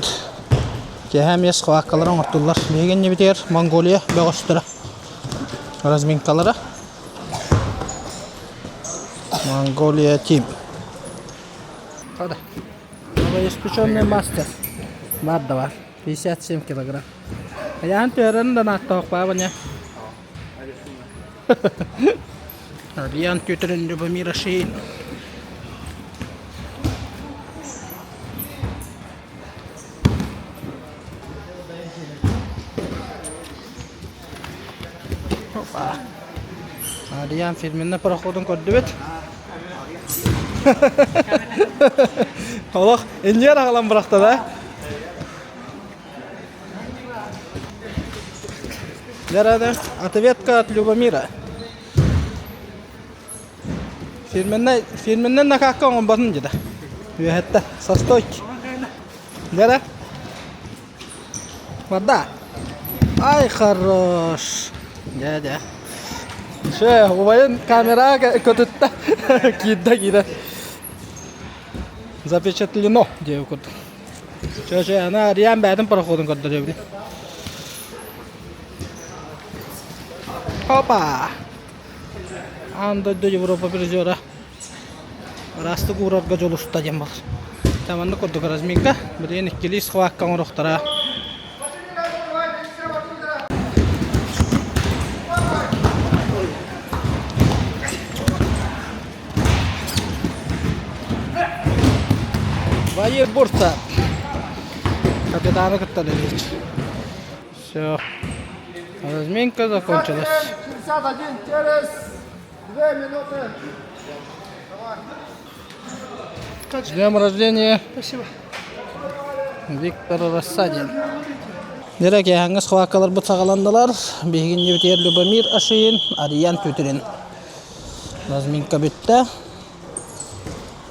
Кеһәм ес хваккаларын ортулар. Беген не битер Монголия бөгөстөрө. Разминкалары. Монголия тим. Хада. Това испеченный мастер. Бар да бар. 57 килограмм. Ян төрөн да натток бабаня. Ян төтөрөн дө бамира шейн. Опа. Ян фильминне проходун көрдү бет. Олох, инжер агалам быракта да. Ярады, ответка от Любомира. Фильминнен накакка он басын жеда. Үһәттә, со стойки. Яра. Вода. Ай, хорош. Да. Ше, убайын камера көтүттә. Кидда. Запечатлено, деп көрдү. Ше, ана Риан бәдин пароходун көрдү деп. Опа! Анда до Европа призера. Расты курорга жол устадым бар. Таманды көрдүк разминка. Билен иккили схваккан урухтара. Вайер борта. Капитана катталевич. Всё. Разминка закончилась. 51 через 2 минуты. С днем рождения. Спасибо. Виктор Рассадин. Дерек яңыз хвакалар бутсагаландылар. Бегинде битер Любомир Ашин, Ариян Төтүрен. Разминка битте.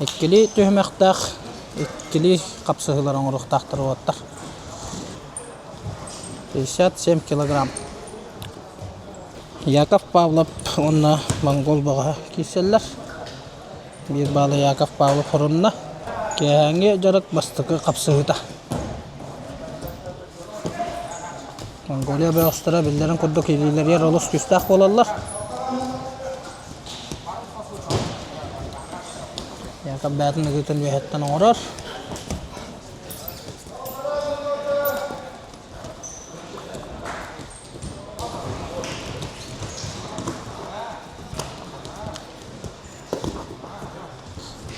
Иккили төһмәктәк, иккили капсыгыларын урыктактырып аттар. 57 килограмм. Яков Павлов, онна монгол бага киселлер. Bir balı Yakov Pavlov horunna. Kehenge jarak bastıkı kapsıgıta. Mongolia ve Avustralya billerin kurduk ililer yer olus küstah olallar. Yakov batını gıtın ve hettan orar.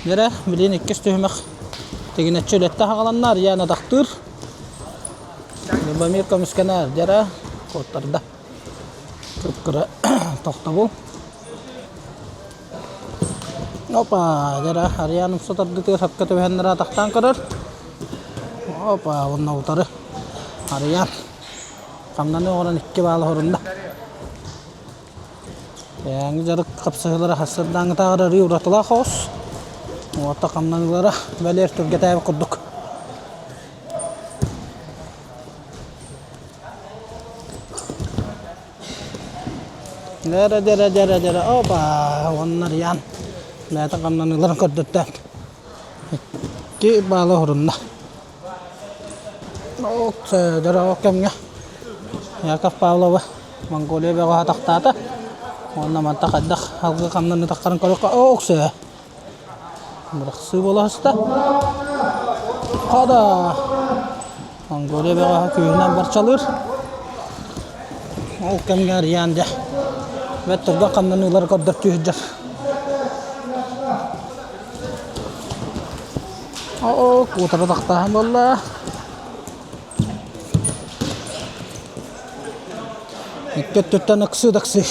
Nere, bilin ikkis töhmek. Tegine çölette hagalanlar, yana daktır. Любомир komiskenar, jara kotarda. Kıpkıra tohta bu. Opa, jara Ariyanım sotardı tır hakka töhenlere taktan karar. Opa, onna utarı. Ariyan. Kamdanı oran ikki bağlı horunda. Yani jarık kapsayıları hasırdan tağırı uğratıla xos. Orta kamdanılara beler türge tabi kurduk. Jara. Opa, onlar yan. Meta kamdanılara kurduk. Ki bağlı horunda. Jara okemnya. Yakov Pavlov, Mongolia ve Qahtaqtata. Onna mantakaddak halkı kamdanı takkarın kalıqa okse. Bıraksı bolasta. Qada. Mongolia ve köyünden barçalır. Okemnya riyanda. Ve turga kamdanılar kurduk tüyücür. Kutara taktahan valla. İkket tütten aksı daksi.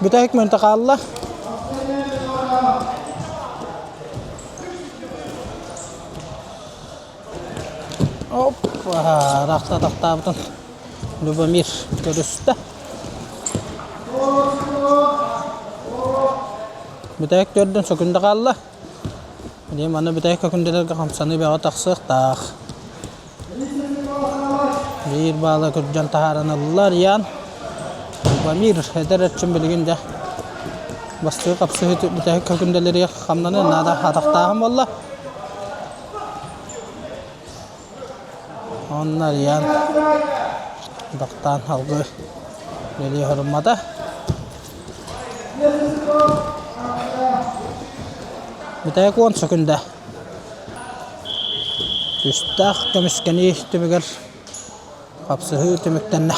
Bitahik mentakalla. Hoppa, rakta butun. Любомир görüstü. Bitahik dördün sökünde kalla. Ini mana bitahik kökündelerge kamsanı bağa taksıq dağ. Bir bağla kürcan taharanallar yan. Любомир heder etçin bilginde. Bastığı kapsı bitəki kökündeleri xamlanı nada ataqtağım valla. Onlar yan daqtan halgı geliyor hırmada. Bitəki 10 sekunda. Üstaq kömüskeni tümüger kapsığı tümüktenne.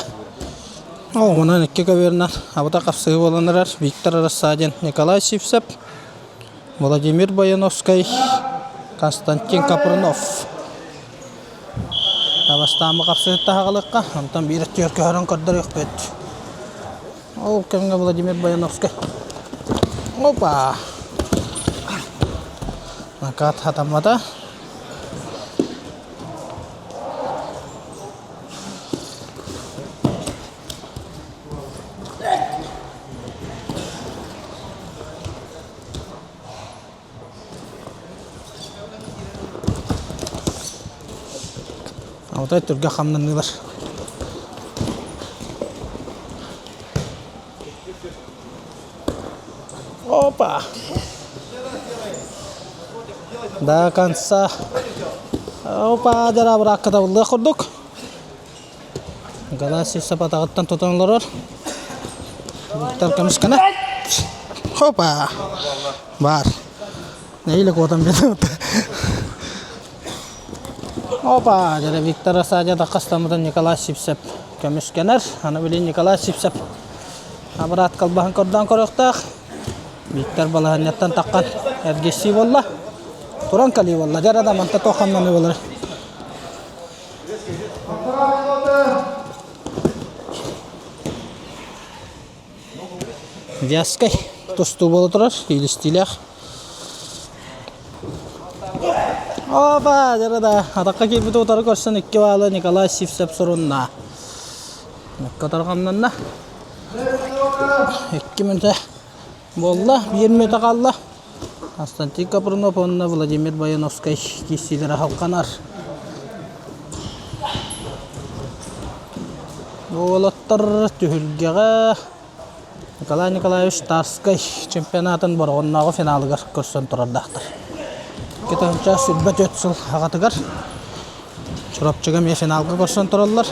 Ondan iki kavernar. Abada kapsığı olanlar Viktor Rasadyan, Nikolay Sivsev, Vladimir Bayanovsky, Konstantin Kapranov. Abastamı kapsığı tahaqılıqqa. Ondan bir tüyörkü haran kadar yok bet. Kemge Vladimir Bayanovsky. Opa. Nakat hatamada. Avda türge xamlanırlar. Opa. Da kansa. Opa jara bırakıda buldu kurduk. Galasi sapatağıttan tutanlar var. Viktor Kamskana. Opa. Var. Neyle kodan bildim. Opa, jadi Viktor saja tak kastamatan Nikolay Sivsev. Kamskaner, ana bilin Nikolay Sivsev. Abarat kalbahan kordan koroktak. Viktor balahanyattan takkan ergesi valla. Turan kali valla. Jara da manta toqamdan valla. Vyaskay tostu bolu turar, ilistilah. Opa, jara da ataqqa kelip otarı görsen ikki balı Nikolay Sivsev sorunna. Nekkatar qamdanna. 2 minute bolla, 1 minute qalla. Konstantin Kapranov onna Vladimir Bayanovsky kisileri halqanar. Bolattar tühülgeğe Nikolay Nikolayevich Tarskay çempionatın borğonnağı finalıgar görsen turardaqtar. Ketince sürbet ötsül haqatıgar. Çorapçıga me finalga görsen turarlar.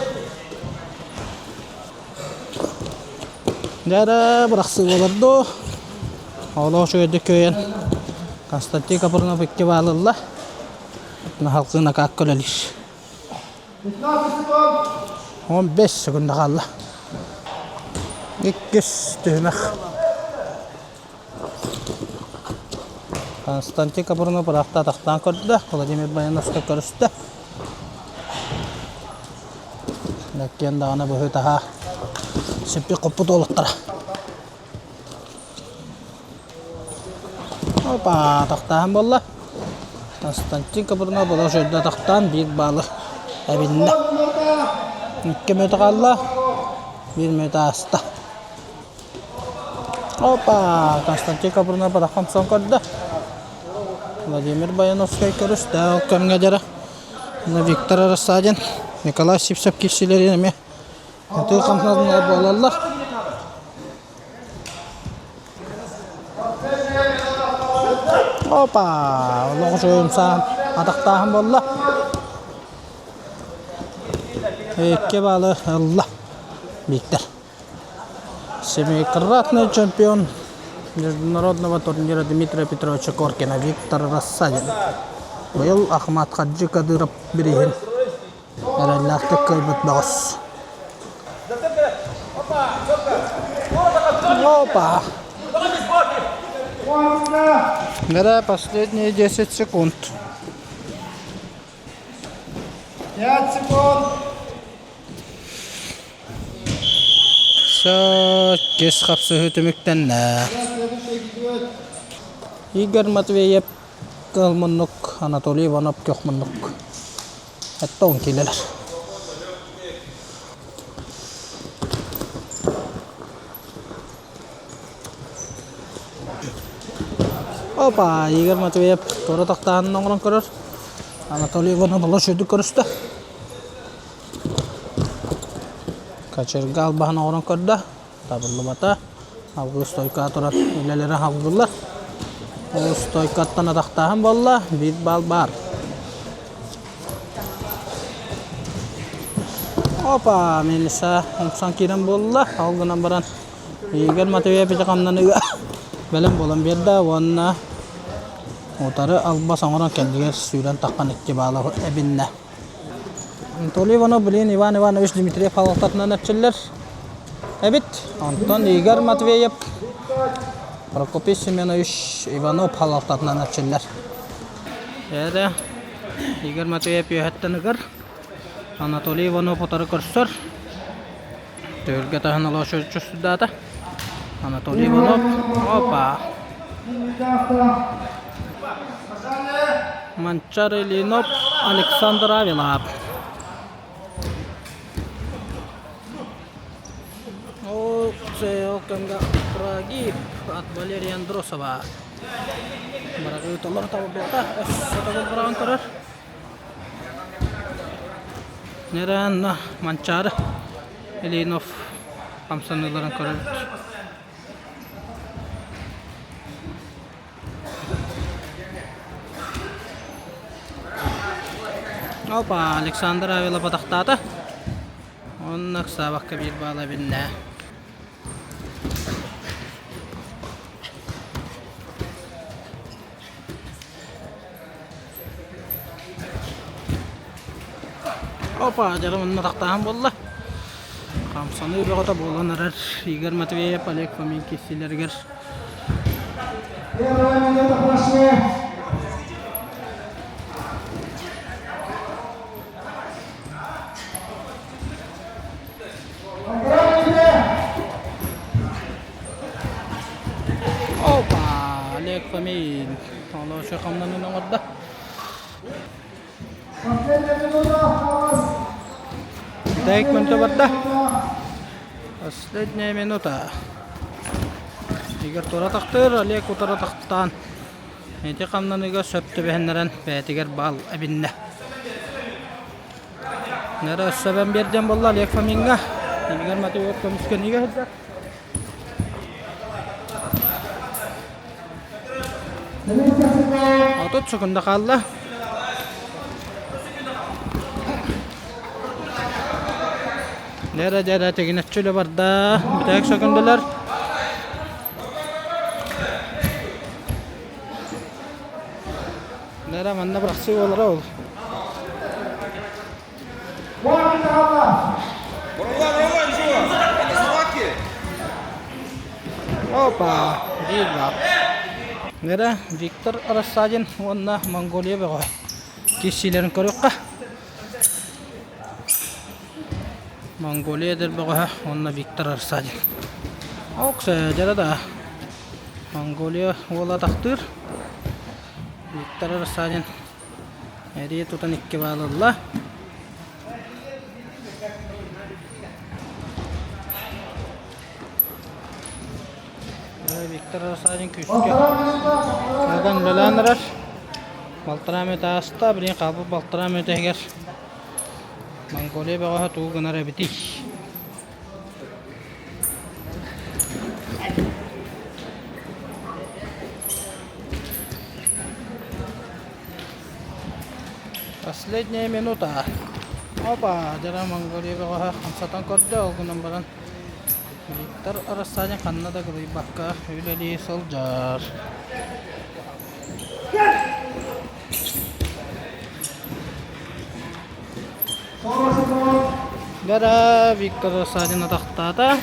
Jara bıraksı olardı. Ola şöyle köyen. Konstantin Kapranov ikki balılla. Halkına kak kölelir. 15 sekunda qalla. 2 tühmek. Konstantin Kapranov bıraktı ataqtan kördü. Vladimir Bayanovsky körüstü. Lakin dağına bu hütaha. Simpi koput oluqtara. Opa, ataqtan bolla. Konstantin Kapranov bola şöyle ataqtan bir balı. Ebinne. 2 minute qalla. 1 minute asta. Opa, Konstantin Kapranov ataqtan son kördü. Vladimir Bayanovsky körüstü. Kemge jara. Viktor Rasadyan, Nikolay Sivsev kişileri neme. Atı qamsazlar bolarlar. Opa, Allah şoyum sağ ataqtağım bolla. İki balı Allah. Viktor. Семикратный чемпион международного турнира Дмитрия Петровича Коркина Виктор Рассадин. Быйыл Ахмат Хаджи Кадыров бирихин. Эреллахты кылбыт бағыс. Опа! Да, последние 10 секунд. 5 секунд. Все, кес қапсы өтіміктен. Игорь Матвеев кылмыннук, Анатолий Иванов көкмыннук. Әтті 10 келелер. Опа, Игорь Матвеев торы тақтағанын оңырын көрір. Анатолий Иванов бұлы шөйді көрісті. Kaçırga albahına oran körde. Tabırlı bata. Halgı stoyka turar. İlerlere halgılar. O stoykattan ataqtağın bolla. Bir bal var. Opa, Melisa. Omsan kiren bolla. Halgınan baran. Eger Matveyev pijakamdan ıga. Belem bolan bir de onna. Otarı alba sanıran kendiler süren takkan iki bağlı ebinne. Anatoly Ivanov bilin Ivan Ivanovich Dmitriyev halkatından öpçüller. Evet, Anton Igor Matveyev. Prokopy Semyonovich Ivanov halkatından öpçüller. Ede Igor Matveyev yöhetten ıgır. Anatoly Ivanov otarı kursor. Tölge tahın alaşır çüstü data. Anatoly Ivanov. Opa. Manchar Ilinov, Alexander Avilov. Okanga Pragib at Valery Androsova. Barangay utamar tahu beta. Satu berang terus. Neran Manchar Ilinov. Kamsan nuların terus. Opa, Alexander Avila patakta. Onnak sabak bir bala binne. Opa, jarum nataktahan bolla. Kamsanı bir kota bolan arar. Igor Matveyev, Oleg Fominki silerger. 1 minut proszę. Opa, Oleg Fomin. Allah şu kamdan nang orada. Tek minute orada. Последняя минута. Игор тора тактыр, Олег утара тактан. Эти камнан ига сөптү бехнерен бетигер бал абинне. Нера сөбен берден болла Олег Фоминга. Игор Матвеев көмүскөн ига хәзер. Отут секунда қалды. Нера жада тегинетчүлө барда. Битек секундалар. Nera manna bıraksı olur ol. Opa, değil bak. Nera Viktor Arasajin onna Mongolia bego. Kişilerin korukka. Mongolia'dır bego onna Viktor Arasajin. Oksa jada da Mongolia ola taktır. Viktor Arasajin. Hediye tutan iki bağlılar. Viktor Arasajin küçük. Kagan belanlar. Baltramı taasta birin kabı baltramı teger. Mongolia bağa tu gınar biti. Последняя минута. Опа, jara Mongolia bağa hamsatan korda olgun nambaran. Viktor Arasajin Kanada gurui bakka Valery Soldier. Jara Viktor Arasajin atakta.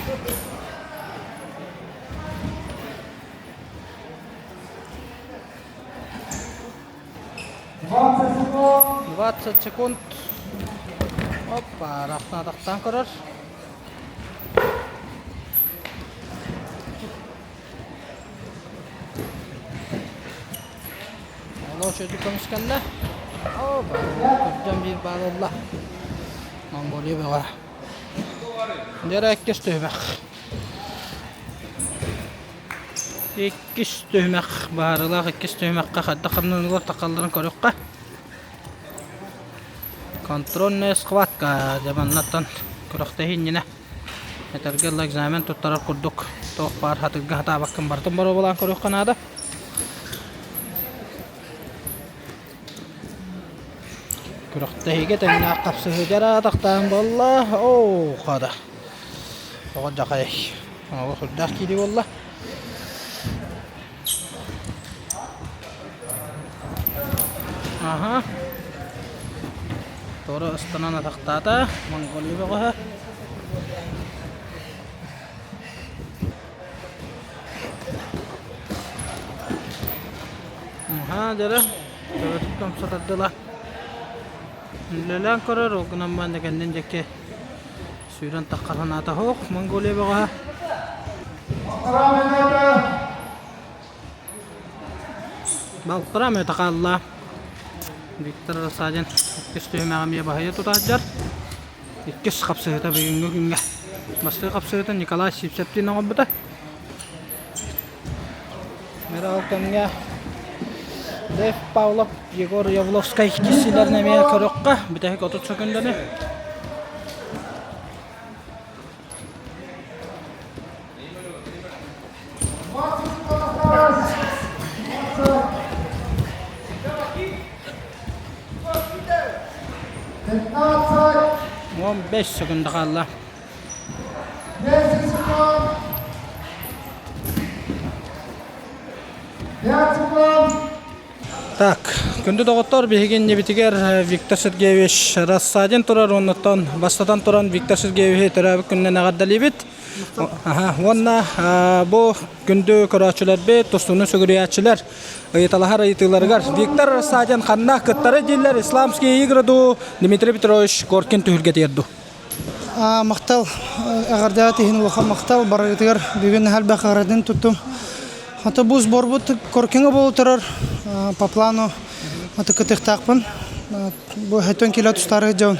20 sekund. Hoppa, rafna ataktan korar. Allah çocuk konuşkanda. Hoppa, kurcan bir bağlılar. Mongolia bağa. Jara ikkis töhmek. Ikkis töhmek. Bağırılaq ikkis töhmekka xadda qamnanılar taqalların korukka. Kontrolne skvatka jabanatan kuraqta hinnine. Etergel egzamen tuttarar kurduk. Тоқ бар, хатыгга хата баккын бартын бара болан көрөк канада. Күрөктеге теңне капсы жара тактан болла. О, када. Ого жакай. Ого худак киди болла. Ага. Тора станана тактата, Монголия бага. Ага, жара. Төрөткөм сатадыла. Лелен көрөр, огунан банда кенден жеке сүйрен таккараната хок, Монголия бага. 10 минуты. Балкыра мө такалла. Виктор Саджан кестөй мәгәмия баһая тутаҗар. Иккес капсыта бүгенге күнгә. Басты капсыта Николай Сипсептин агыбыта. Мера алтынга Лев Павлов, Егор Явловский кисиләрне мә көрөккә, битәк 30 секунданы. Outside. 15 sekund kala. 10 секунд. 5 секунд. Так, күндү доготтор бигин небитигер Виктор Сергеевич Рассадин турар оннотон бастатан туран Виктор Сергеевич төрөбү күннен агадалибит. Ага, онна бу күндү көрөчүлөр бе тостуну сүгүрүячүлөр ыйталахар ыйтыларгар Виктор Рассадин ханна кыттары диллер исламские игры ду Дмитрий Петрович Коркин түһүлгө терду. Мактал агардат хин лоха мактал барыгытыр бүгүн халба харадын туттум. Ата бу сборбут Коркинга болтурар по плану ата кытыктакпын. Бу хеттон кило тустары жон.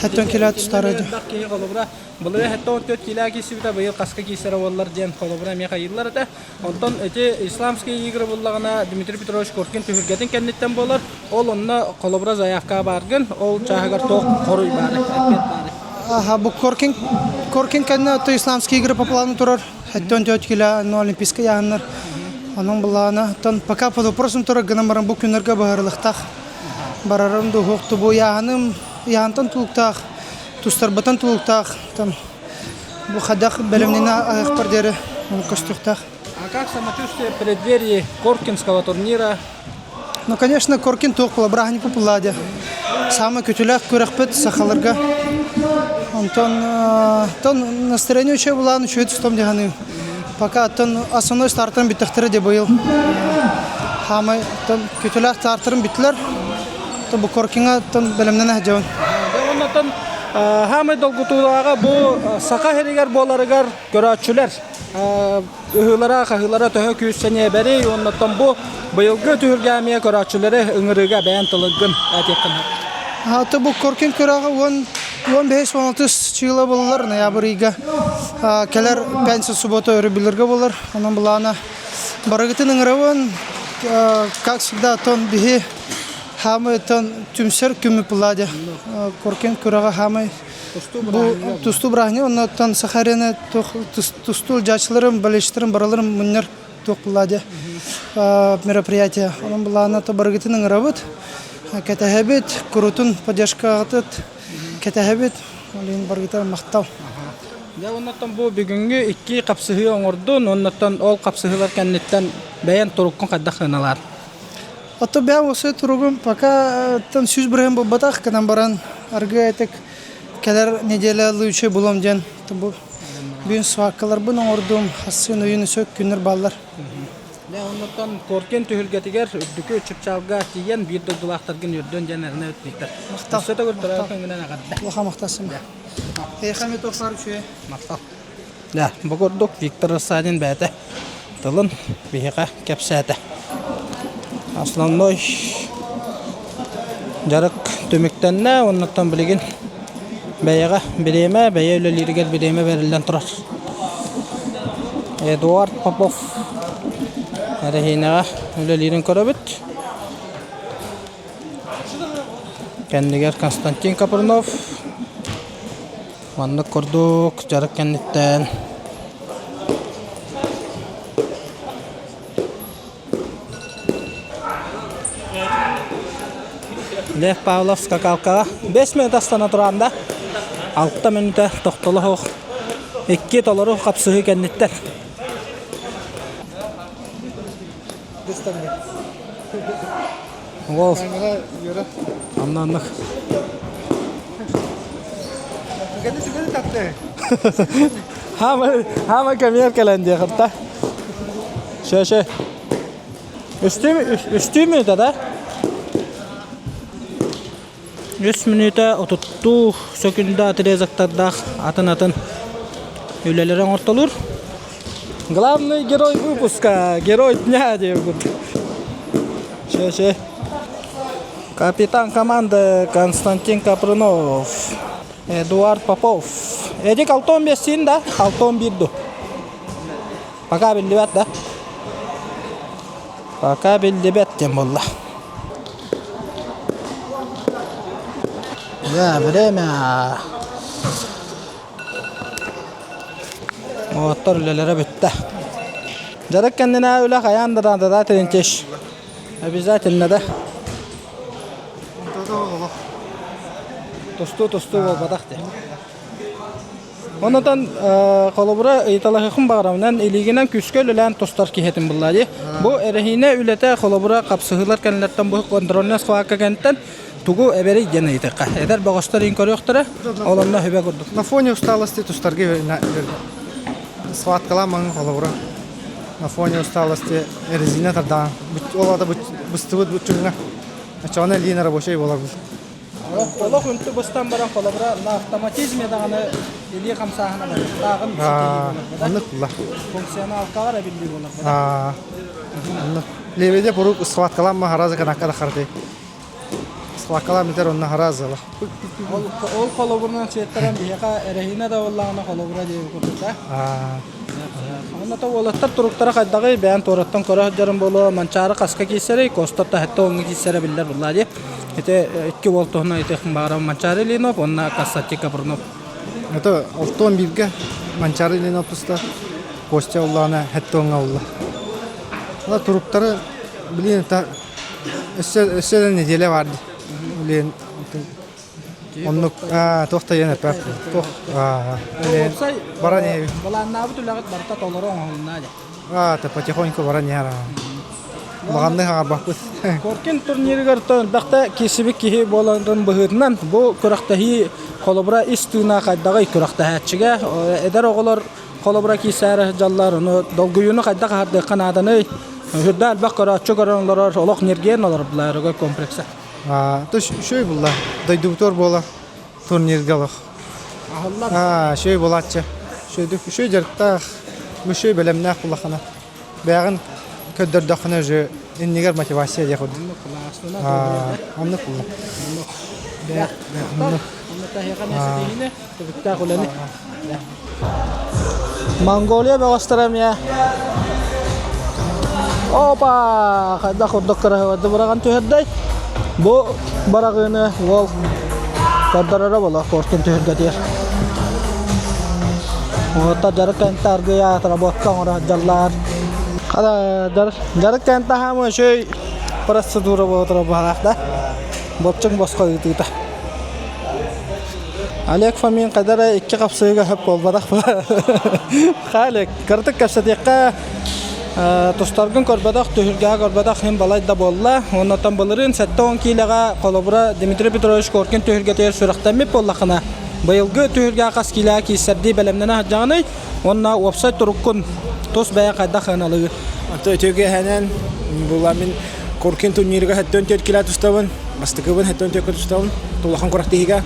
Хеттон кило тустары жон. Бакки голубра булы хеттон 4 кило кисибита быйыл каска кисере боллар ден голубра мека йыллар да. Онтон эти исламские игры буллагына Дмитрий Петрович Коркин түһүлгөтөн кеннеттен болар. Ол онна голубра заявка баргын, ол чагар ток коруй бары, апет бары. Ага, бу Коркин канна то исламские игры по плану турар. Хеттон 4 кило на олимпийская яннар. Анын булана тон пока под вопросом турар гынамаран бу күнөргө багырлыктак. Барарым да хоқты бұл яғантан тұлықтақ, тұстарбатан тұлықтақ, бұл қадақ бәлімнені аяқпар дәрі көстіқтақ. А как самочувствие в преддверии Коркинского турнира? Ну, конечно, Коркин тоқ бұл, бірақ не популаде. Самый көтілік көріқпет сақаларға. Тон настроение үші бұланы үші тұстам дегені. Пока основной стартын біттіқтірі де бұйыл. Хамай көтілік стартырын біттілер. Бу Коркинга тон белемнен хаҗавын. Оннан хамы долгутулага бу сака херигер боларыгар көрөчүлөр. Ыһылара кахылара төһө күссене бери оннан бу быйылгы түһүргәмия көрөчүлөрү ыңырыга бәян тылыгын атеккан. Ата бу Коркин көрәгә 15-16 чыгыла булалар ноябрьга. Келер пенсия суббота өрүбиләргә булар. Анан булана барыгытын ыңырабын как всегда тон бихи хамы тон түмсер күмү пуладе. Коркин көрәгә хамы бу тусту брахни оннан тон Сахарина тустул жачларым балештарым бараларым муннар ток пуладе. Мероприятие. Анан булана то барыгытын ыңырабыт. Кетәһәбит, курутун поддержка атат. Кетәһәбит, олин баргытар мактау. Я оннан бу бүгүнгү 2 капсыгы оңордун, оннан ол капсыгылар кеннеттен бәян туруккан каддахыналар. Ото бәм осы туругум пока тан сүз бирем батах канан баран аргы айтык келер неделя лучше булам ден. Бу бин свакалар бу оңордум, хасын уйын сөк күннөр баллар. Я оннан Коркин түһүлгәтигер үдүкө чыпчалга тиген бир дулактаргын үрдөн жанарына өтмөктөр. Мактау. Сөтө көртөрөк күнгөнөн агадда. Лоха мактасым. Хамит тоқсар үше. Мактал. Да, бу көрдүк Виктор Рассадин бәте. Тылын бихига кепсәте. Основной жарык төмөктөннө оннан билген бәяга биреме, бәя өлөлөргө биреме берилден турар. Эдуард Попов Арахинага өлөлөрүн көрөбүт. Кендигер Константин Капырнов. Манны көрдүк жарык кеннеттен. Лев Павлов скакалкаға 5 минут астана тұрғанда 6 минута тоқтылы хоқ 2 толыру қапсығы кәннеттер. Ол аннанық. Хама камер кәләнде қырта. Шөше. Үсті минута да? 3 минута отутту сөкүндө отрезактардах атын үлелерин ортолур. Главный герой выпуска, герой дня деп. Ше. Капитан команды Константин Капрынов, Эдуард Попов. Эдик 6-15 син да, 6-11 Пока билдибет да. Пока билдибет тем болла. Да, время. Motor ülelere bitti. Jarık kendine öyle kayandıran da trinkeş. Обязательно да. Тосту болбадакты. Ондан колобура италахын баграмынан илигинен күскөл үлән тостар кихетин буллады. Бу эрехине үлете колобура капсыгылар кенлерден бу контрольнас квакка кенттен тугу эбери генетика. Эдер багыштар инкорыктыра, олонна хөбө көрдүк. На фоне усталости тустарги схваткаламын колобура. На фоне усталости резинатордан олада быстыбыт бүтчүнгө. Ачана лина рабочий болар. Олох үнтү быстан баран колобура на автоматизме даганы или камсахана бар. Дагын Аныкла. функционал кара билди болар. Леведе порук схваткаламы хараза канакка да харды. Схваткалам метер онна харазала. Ол колобурнан четтаран бияка эрехине да оллагына колобура деп көрдүк. Аны то олаттар туруктара кайдагы бәян тораттан кора жарым боло манчары каска кисере костата хатта оңги кисере билдер буллади. Эте 2 волтона эте хмбара манчары линов онна кассати капырнов. Это алтон бирге манчары линов туста костя уллана хатта оңга улла. Ала туруктары билин та эссе неделе барды. Билин оннук тохта яна пак. Тох бара не Баланна бутулагат барта толоро оңна. та потихоньку бара не Баганны хабакыз. Коркин турниргер тон бакта кисибик кихи боландан быгытнан бу көрактахи колобура истина кайдагы көрактахачыга эдер оголор колобура кисәре жаллар уну долгуюну кайда харды канаданы хүрдәл бакара чөгөрөнлөр олох нерген олар буларга комплекса. То шөй булла. Дайдуктор бола турниргалык. Шөй булатчы. Шөй жарта мөшөй белемнәк булахана. Бягын көддөрдөхнө же иннигер мотивация дия ход. Анны булла. Mongolia bagastramya. Опа, кайда ходдок каравады бараган төһөрдөй. Бу барагыны ол каддарара бола коркин төһөргөтөр. Ота жаркан таргыя отработка ора жаллар. Када жаркан тахамы шөй процедура болотура баракта. Бопчың боско ытыта. Олег Фомин кадара 2 капсыга хөп болбадак. Халек кыртык капсатыкка Тустаргын көрбадақ, төхіргіға көрбадақ хем балайда болла. Оннатан болырын 7-10 килаға қолыбыра Дмитрий Петрович Коркин төхіргетер сұрақтан меп боллақына. Байылғы төхіргіға қас килаға кейсерді бәлемнені ғаджағыны, онна уапсайт тұрыққын тос бәя қайда қаналығы. Төхірге хәнен бұламын Коркин турнирға 7-4 кила тұставын, бастықыбын 7-4 тұставын, тұлақын қорақтығыға.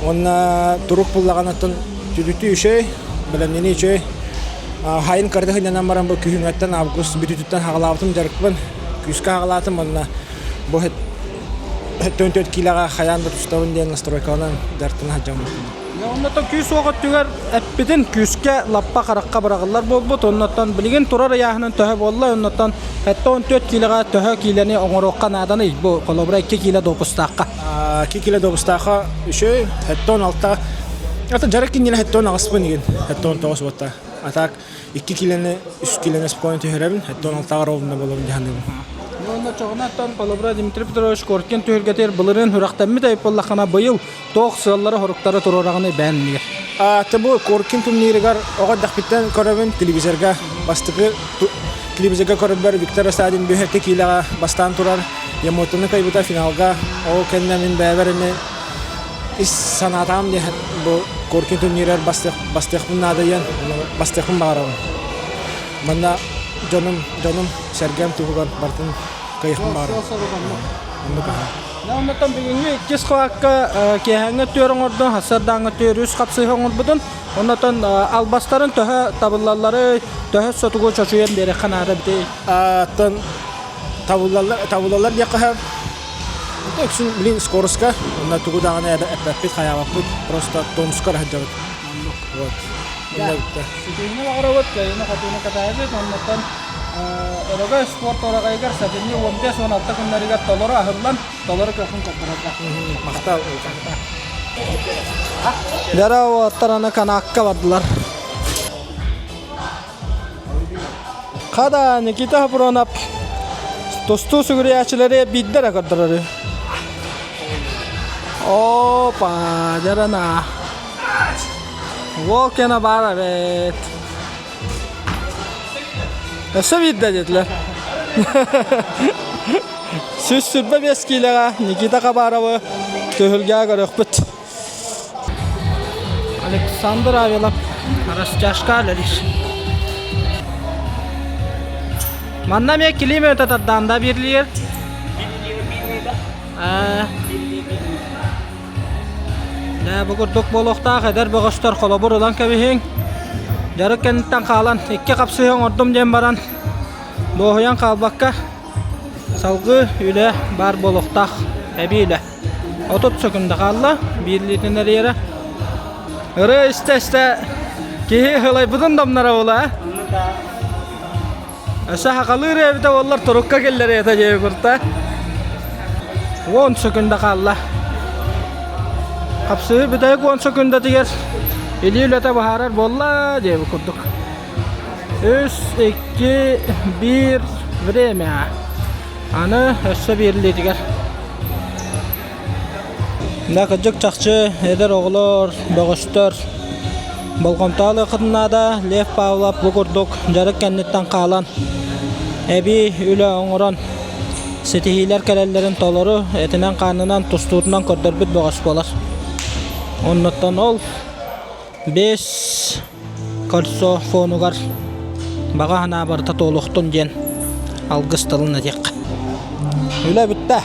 Онна тұрық боллағанаттың түдікті үшей, бәлемнені үшей. Хайын карды хыйнанан баран бу күһүңөттөн август бүтүттөн хагалаатым жарыкпын. Күскө хагалаатым онна бу 4 килога хаянда тустабын деген настройканан дартын хаджам. Оннатан күс уақыт түгер әппеден күске лаппа қараққа барағылар болбут. Оннатан білген турар яғынан төһө болла. Оннатан 14 килога төһө килени оңороққа наданы. Бу колобра 2 кило допустаққа. 2 кило допустаққа үшөй 16. Ата жарыкын еле 10 ағыспын деген. 19 бота. Атак 2 килоны 3 килоны спокойно төһөрөбүн. 16 ровно болобун дегендем. Онна чоғынаттан Палабра Дмитрий Петрович Коркин түйіргетер бұлырын хүрақтаммет айыппаллақана бұйыл тоқ сығалары хорықтары тұрорағыны бәнмегер. Табу Коркин турниригар оғаддақ биттен көрөбін телевизорга бастығы телевизорга көрөббер Виктор Стадин бүйерті кейлаға бастан тұрар. Ямотыны кайбыта финалга о кенне мен бәбәріне ис санатам де бұл Коркин турнирер бастықпын надайын бастықпын бағарауын. Мында Жаным Сергем туғыған бартын кайықпын бағарауын. Оннаттан бүгінгі кес қуаққа кехәңі түрің ордың, хасардаңы төр үз қапсыйған ордың, оннаттан албастарын төһі табылалары төһі сотуғы чочуен бері қанары бітей. Аттан табылалар яқы өксін білін скорыска, онна туғыдағаны әппәппет қаябаппет, просто тонускар хаджабыт. Сетейіне бағыравыт, кайыны қатуыны қатайбет, оннаттан Өрөгі спорт орағайгар сәтіне 15-16 күнлерігер толыры ahırlan, толыры көқін көпірді. Мақтау. Дәрі оғаттараны канаққа бардылар. Қада Никита Хапронап досту сүгірияшілері биддер әкірдірі. Опа, дәріна. Ол кені бар әбет. Өсі бидді деділер. Сөз сүрбі 5 кейліға Никита Қабаровы төхілге көрік бүт. Александр Авилов растяжка әліліш. Манна ме келеме өтатаддан да берлер. Бұғырдық болуқта қадар бұғыстар қолы бұрылан көбейін. Жарық кәнттен қалан, 2 қапсыйын ордым дем баран. Доғыян қалбаққа салғы үлі бар болуқтақ әбі үлі. 30 секунды қалды, бірлетінер ері. Үрі істі кейі ғылай бұдын домнара ола. Өсі хақалы үрі олар тұрыққа келдер еті жей күрті. 10 секунды қалды. Қапсығы бүдайық 10 секунды тегер. Eli ülete baharar bolla diye kurduk. 3, 2, 1, время. Anı össe birliydiler. Ne kıcık çakçı, eder oğulur, boğuştur. Bolkomtalı kıdınada Lev Pavlov bu kurduk. Jarık kennetten kalan. Ebi üle oğuran. Setihiler kelellerin toluru etinen karnından tustuğundan kördürbüt boğuş bolar. Ondan ol. 5 korso fonugar baga hana barta toluqtun gen algыстылын дек. Үлә битте.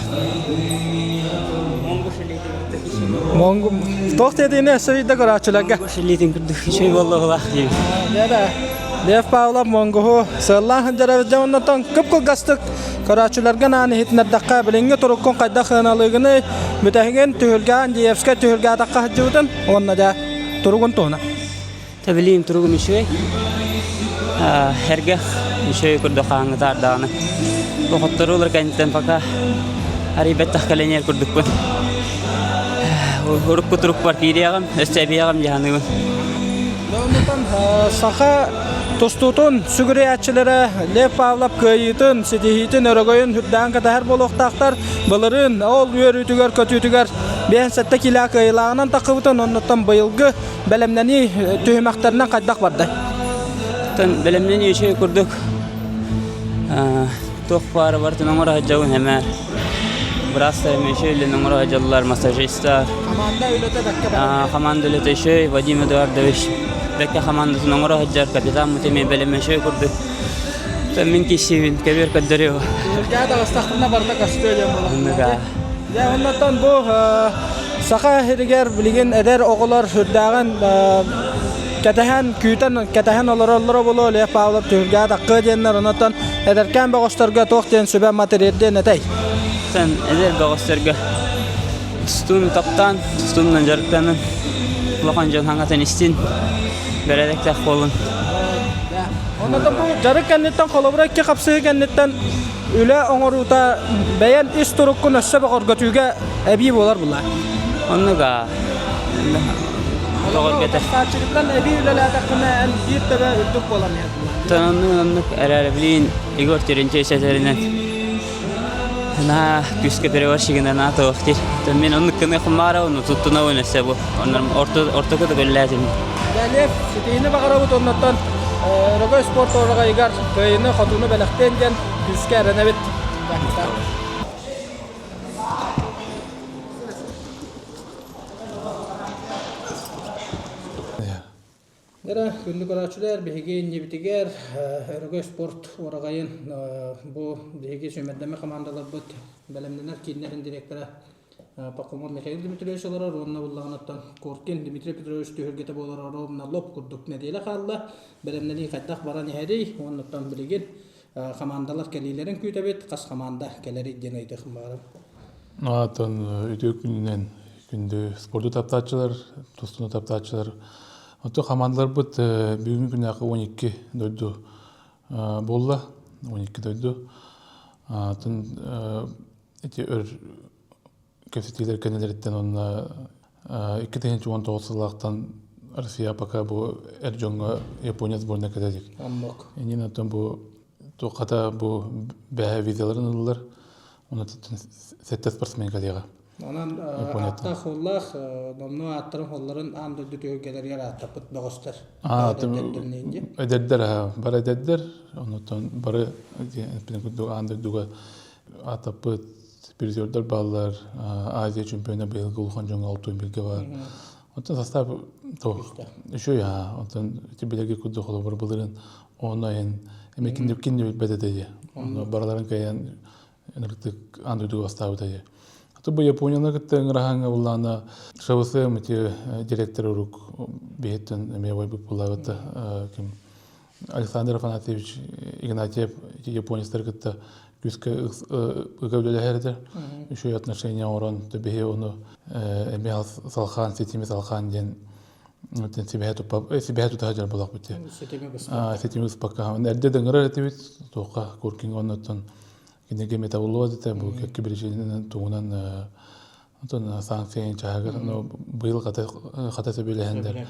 Монго тоқт едине сөйдә карачыларга. Шилитин күрдүк шөй боллого бак дип. Яда. Лев Павлов Монго сыллан ханжара жоннотон көп гастык карачыларга наны хитнәрдәккә биленге туруккан кайда хыналыгыны бүтәген түһүлгән Диевска түһүлгә дакка җудын онна да Тургун тона. Табилим тургум шөй. Хәргә шөй күрдүк аңгытарданы. Бохоттырулар кәнтен пока арибет тахкаленер күрдүк бу. Урып турук бар кириягам, өстәбиягам яныгы. Оннотон саха тостутун сүгүрәчиләре Лев Павлов көйүтүн, сидихитин өрөгөйүн хүддан катар болуктактар булырын ол өрүтүгөр көтүтүгөр бен сәттә килә кыйлагынан такыбытын оннотон быйылгы белемнәни төһмәктәренә кайдак барды. Тан белемнәни шөй күрдүк. Тох пары бар тыңгыра җавын һәмәр. Браса мешеле номера җаллар массажиста. Команда үләтә дәккә. Команда үләтә шөй Вадим Эдуардович. Дәккә командасы номера җар капитан мутеме белеме шөй күрдүк. Тан мин кисевин кебер каддәрева. Гәдә гастахына барда кастелем була. Ya ondan bu saha herger bilgin eder oğullar hürdağın katahan olar bolu Lev Pavlov türgə daqqı diyenler ondan ederken bağışlarga toqten sübə materialde netay. Sen eder bağışlarga tustun kaptan, tustundan jarıktanın kulağan jan hangatan istin beredekte kolun. Ondan bu jarık kennetten kolabırak ki kapsığı kennetten Üle onuruta beyan istorukkun össe bagorgatüge ebi bolar bular. Onnuga. Bagorgata. Saçılıktan ebi üle latakına en bir tebe üddük bolar ya. Tanonnuk erarabilin Igor Terince eserlerinden. на küske перевозчигина на тоохтир. Мен онны кыны хумара оны туттуна ойнаса бу. Оннар ортоку да гөлләзим. Дәлеп, ситейне багарабыт оннаттан Рогой спорт орага игар кыйны хатуны беләктәнгән күскә рәнәбит. Дәре күнлек арачылар беге небитигер Рогой спорт орагайын бу беге сөмәдәме командалар бут белемнәр киннәрен директоры Пакумар Михаил Дмитриевич олар онна буллаганаттан Коркин Дмитрий Петрович төһөргәтә булар робна лоп курдук нәдиле халла белемнәни кайтак баран яһәди оннан билеген командалар кәлиләрен күтәбет кас команда кәләри денәйде хмарым. Атын үтө күннән күндө спорту таптаачылар, тустуну таптаачылар. Ото командалар бут бүгүн күнәкы 12 дойду болла, 12 дойду. Атын эти көсетилер кенелерден онна 2019 Россия пока бу эржонга Япония сборная кадетик. Аммок. Энин атын бу тоқата бу бәһә визаларын алалар. Оны сетте спортсмен кадега. Анан атта холлах номно аттырын холларын анды дүтөгелер яра тапыт багыстар. Эдердер бар эдердер, онотон бары анды дуга атапыт призердер баллар Азия чемпионы быйылгы улхан жоңа 6 билге бар. Онтон состав то еще я онтон тибелеге кудду холо бар булырын онайын эмекинде кинде бедеде. Оны барларын каян энергетик анды дуга ставыды. То бу Японияны кеттен раханга буллана шабысы мити директор рук бейтен мевой буллагыта ким Александр Афанасьевич Игнатьев японецтер кетте күскә гәүдәләһәрдә еще отношения орон төбе оны Эмил Салхан Сетими Салхан ден өтен себе ту таҗар булак бите Сетими спака нәдә дәңгәр әтибит тока куркин оннан кинеге метаболозита бу кибирҗинен тугунан отон санкция чагыр но быйыл хата сөбеләһендә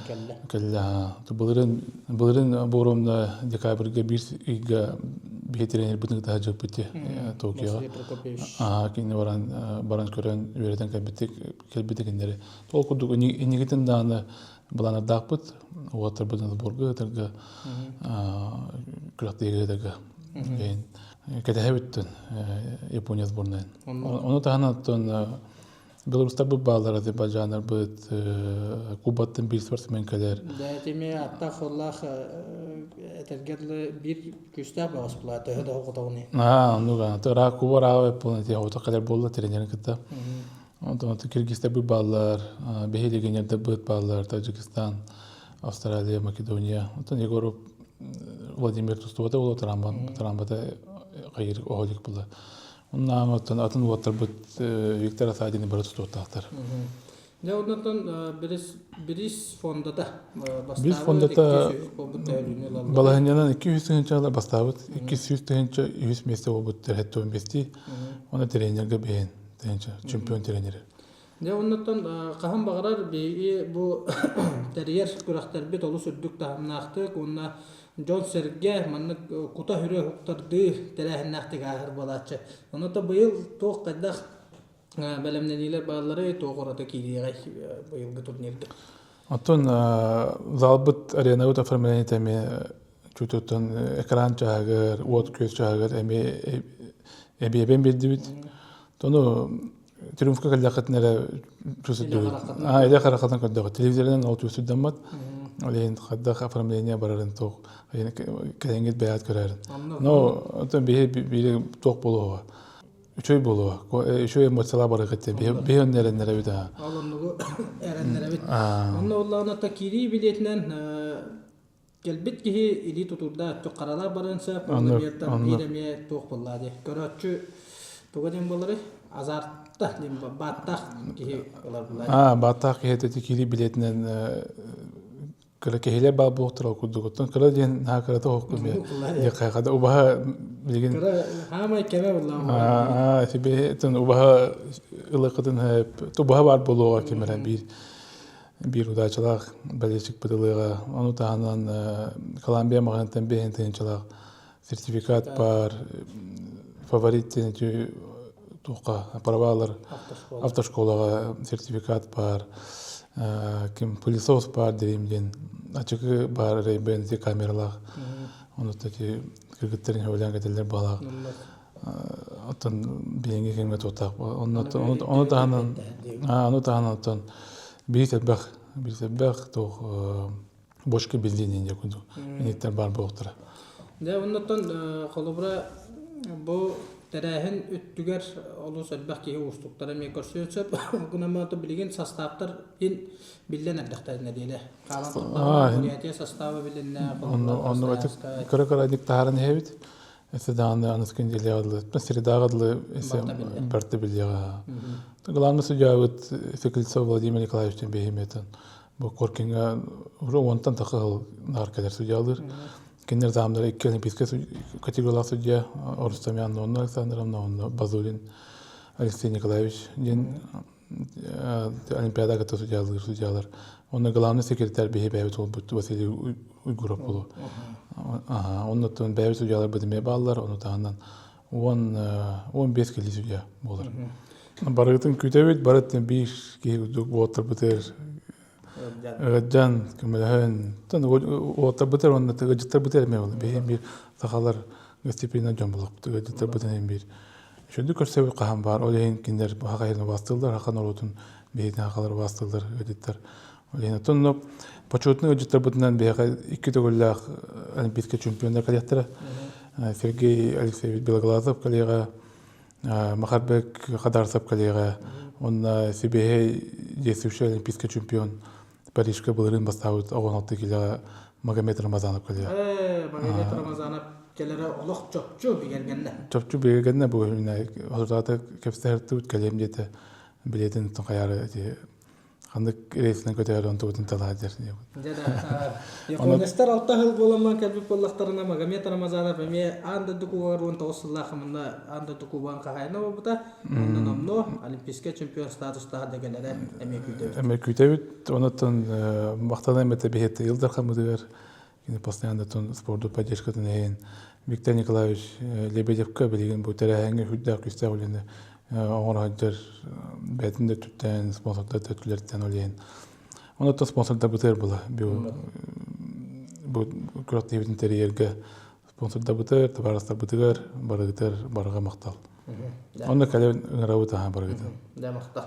келлә булырын боромда декабрьгә 1-га бетерен бутын таҗып бите Токио кине баран көрән үрәдән кәбите киндәре толкудык нигетен даны булана дакпыт ватыр бутын сборга тәргә күләктәгәдәгә кәдәһәбиттен Япония сборная. Оны таһанаттан Белорустар бу баллар Азербайҗаннар бит Кубаттан бир спортсмен калер. Дәтеме атта холлах этергәле бир күстә багыс плата да огытауны. Нуга тора Кубара полностью ото калер болла тренерин китә. Онтон Кыргызстан бу баллар, Бехелегенердә бит баллар, Таҗикстан, Австралия, Македония. Онтон Егоров Владимир Тустовата улы трамбата кайыр оһолик булды. Оннан атын ватыр бит Виктор Асадин бары тустоваттар. Я оннан бирис фондата бастабы. Бирис фондата балаһыннан 200 тыгынча бастабыт, 200 тыгынча 100 месте болбут хәтта инвести. Оны тренерге бен, чемпион тренер. Я оннан каһам багарар бу терьер күрәхтәр бит олы сүрдүк таһамнакты, онна Джон Серге манны кута хүрө хуктарды теләһеннәхтәгә ахыр балачы. Оны да быел тоқ кадах белемнәниләр баллары тоғырата килегә быелгы турнирда. Атын залбыт аренада оформление теме чутотан экран чагыр, вот көз чагыр эбен билди бит. Тону Триумфка калдакатнара чусуду. Эдә каракатан кадак телевизордан алып үсүдән бат. Олен кадак оформление барарын тоқ. Кәлеңгет бәят көрәрін. Но, отын бейі тоқ болуға. Үшөй болуға. Үшөй эмоциялар бары кетті. Бейі өннеренлері біді. Алынығы әренлері біді. Онны олағына та кири билетінен келбет кейі или тұтырда тоқ қаралар барынса, қолы берттен бейреме тоқ болады. Көрәтші тоғаден болары азартта, баттақ кейі олар болады. Баттақ кейі кири билетінен кыра кехилер бал буктар окудугуттан кыра ден накарата окуме я кайгада убаха билген кыра хама кеме булла себе тен убаха ылыкытын хеп убаха бар болуга кемера бир удачалак балечик бытылыга аны таанан Колумбия магантан бехентенчалак сертификат бар фаворит тука правалар автошколага сертификат бар, ким пылесос бар дегенден, ачыгы бар бензи камералар. Оны таки кыргыттарын хөлән кетелер бала. Оттан биеңге кемге тотак. Оны таһанан оттан бирсәбәх тох бошка билдинен күндү. Инектер бар болтура. Да оннотон холобра бу тәрәһен үттүгәр олус әлбәк ки устуктары ме көрсөтсөп, гынаматы билген составтар ин билен әлдәхтәрне диеле. Калан составы биленне. Оны кыры-кырыдык тахарын хебит. Эседаны аныскен делядылы. Средагыдлы эсе берте билега. Главный судья вот Сокольцов Владимир Николаевич Бехеметен. Бу Коркинга уже онтан такыл наркалар судьялар. Кенер замдары икки олимпийский категориялар судья Орустамян Нонна Александровна, он Базулин Алексей Николаевич ден олимпиада ката судьялар. Он главный секретарь Бехебевит Василий Уйгуров болу. Оннотон бәйбіт судьялар бідіме балылар, оны тағынан 15 келі судья болар. Барығытын күтәбет, барыттын 5 кейі уотыр бұтыр. Жан көміліғын, уотыр бұтыр, оны ғыжыттар бұтыр әме болы. Бейін бір сақалар гостеприина жон болық, ғыжыттар бұтыр әме бір. Шөнді көрсәбет қаған бар, олейін кендер хақайырны бастылдар, хақан олутын бейін хақалар бастылдар, ғыжыттар. Олейін тұнып, почетный аудитор бутынан бега 2 төгөлләк олимпийский чемпиондар коллектора Сергей Алексеевич Белоглазов коллега, Махарбек Хадарсов коллега, он себе действующий олимпийский чемпион Парижка былырын бастауыт 16 кило Магомед Рамазанов коллега. Магомед Рамазанов келері олық чопчу бігергенне. Чопчу бігергенне бұл хозураты кепстерді кәлем деті білетін тұн қаяры Хандык рейсинен көтәр он туутун талаадер. Жада. Японистар алта хыл боламан кәлбип боллактарына Магомед Рамазанов эме анда дукугар он тоосуллахымында анда дукубан кахайна болбута. Ондан омно олимпийский чемпион статуста дегелере эме күтөбүт. Эме күтөбүт. Онотон мактана эмете бехетте Илдар Хамыдыгар кини постоянно тон спорту поддержкатын эйин Виктор Николаевич Лебедевка билген бу терәһәңге хүддә күстәүлене оңорһаҗыр бәтендә түттән спонсорда төтләрдән олен. Онда спонсорда бутер була. Бу креатив интерьерге спонсорда бутер, табарастар бутер, барыга мактал. Онда кале ыңырабыта барыга. Да мактал.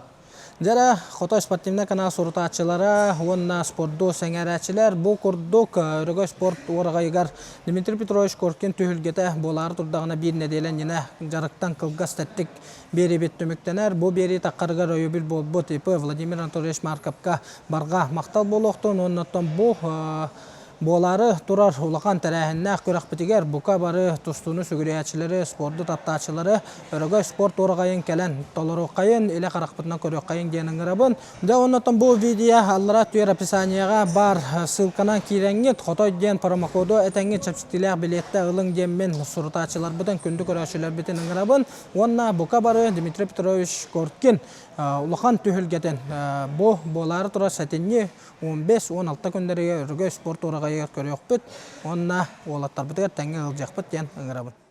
Жара Хотой спортивна канал суртаачылары, онна спортдо сәңәрәчілер, бұл күрдік өрігөй спорт орағайығар Дмитрий Петрович Коркин түйілгеті болары тұрдағына бір неделен ені жарықтан қылғас тәттік бері бет төміктенер. Бұл бері таққарығар өйбіл болбы типі Владимир Анатольевич Марковқа барға мақтал болуқтың, оннаттан бұл болары турар улақан тәрәһіннә көрәк бітігер бұқа бары тұстуыны сүгірәчілері, спорты таптачылары, өрігөй спорт орағайын кәлін, толыру қайын, еле қарақпытынан көрек қайын денің ғырабын. Да оннаттан бұл видео аллара түйер описанияға бар сылқанан кейрәңгет, Хотой ден промокоду әтәңгет чапситилер билетті ұлың денмен сұртачылар бұдан күнді көрәшілер бітін ғырабын. Онна бұқа бары Дмитрий Петрович Коркин улақан түйілгетін бұл болары тұра сәтінне 15-16 күндерге өрігөй спорт орағайы көрек бұд. Онна олаттар бұдығыр тәңге ұлжақ бұд ден ұңырабын.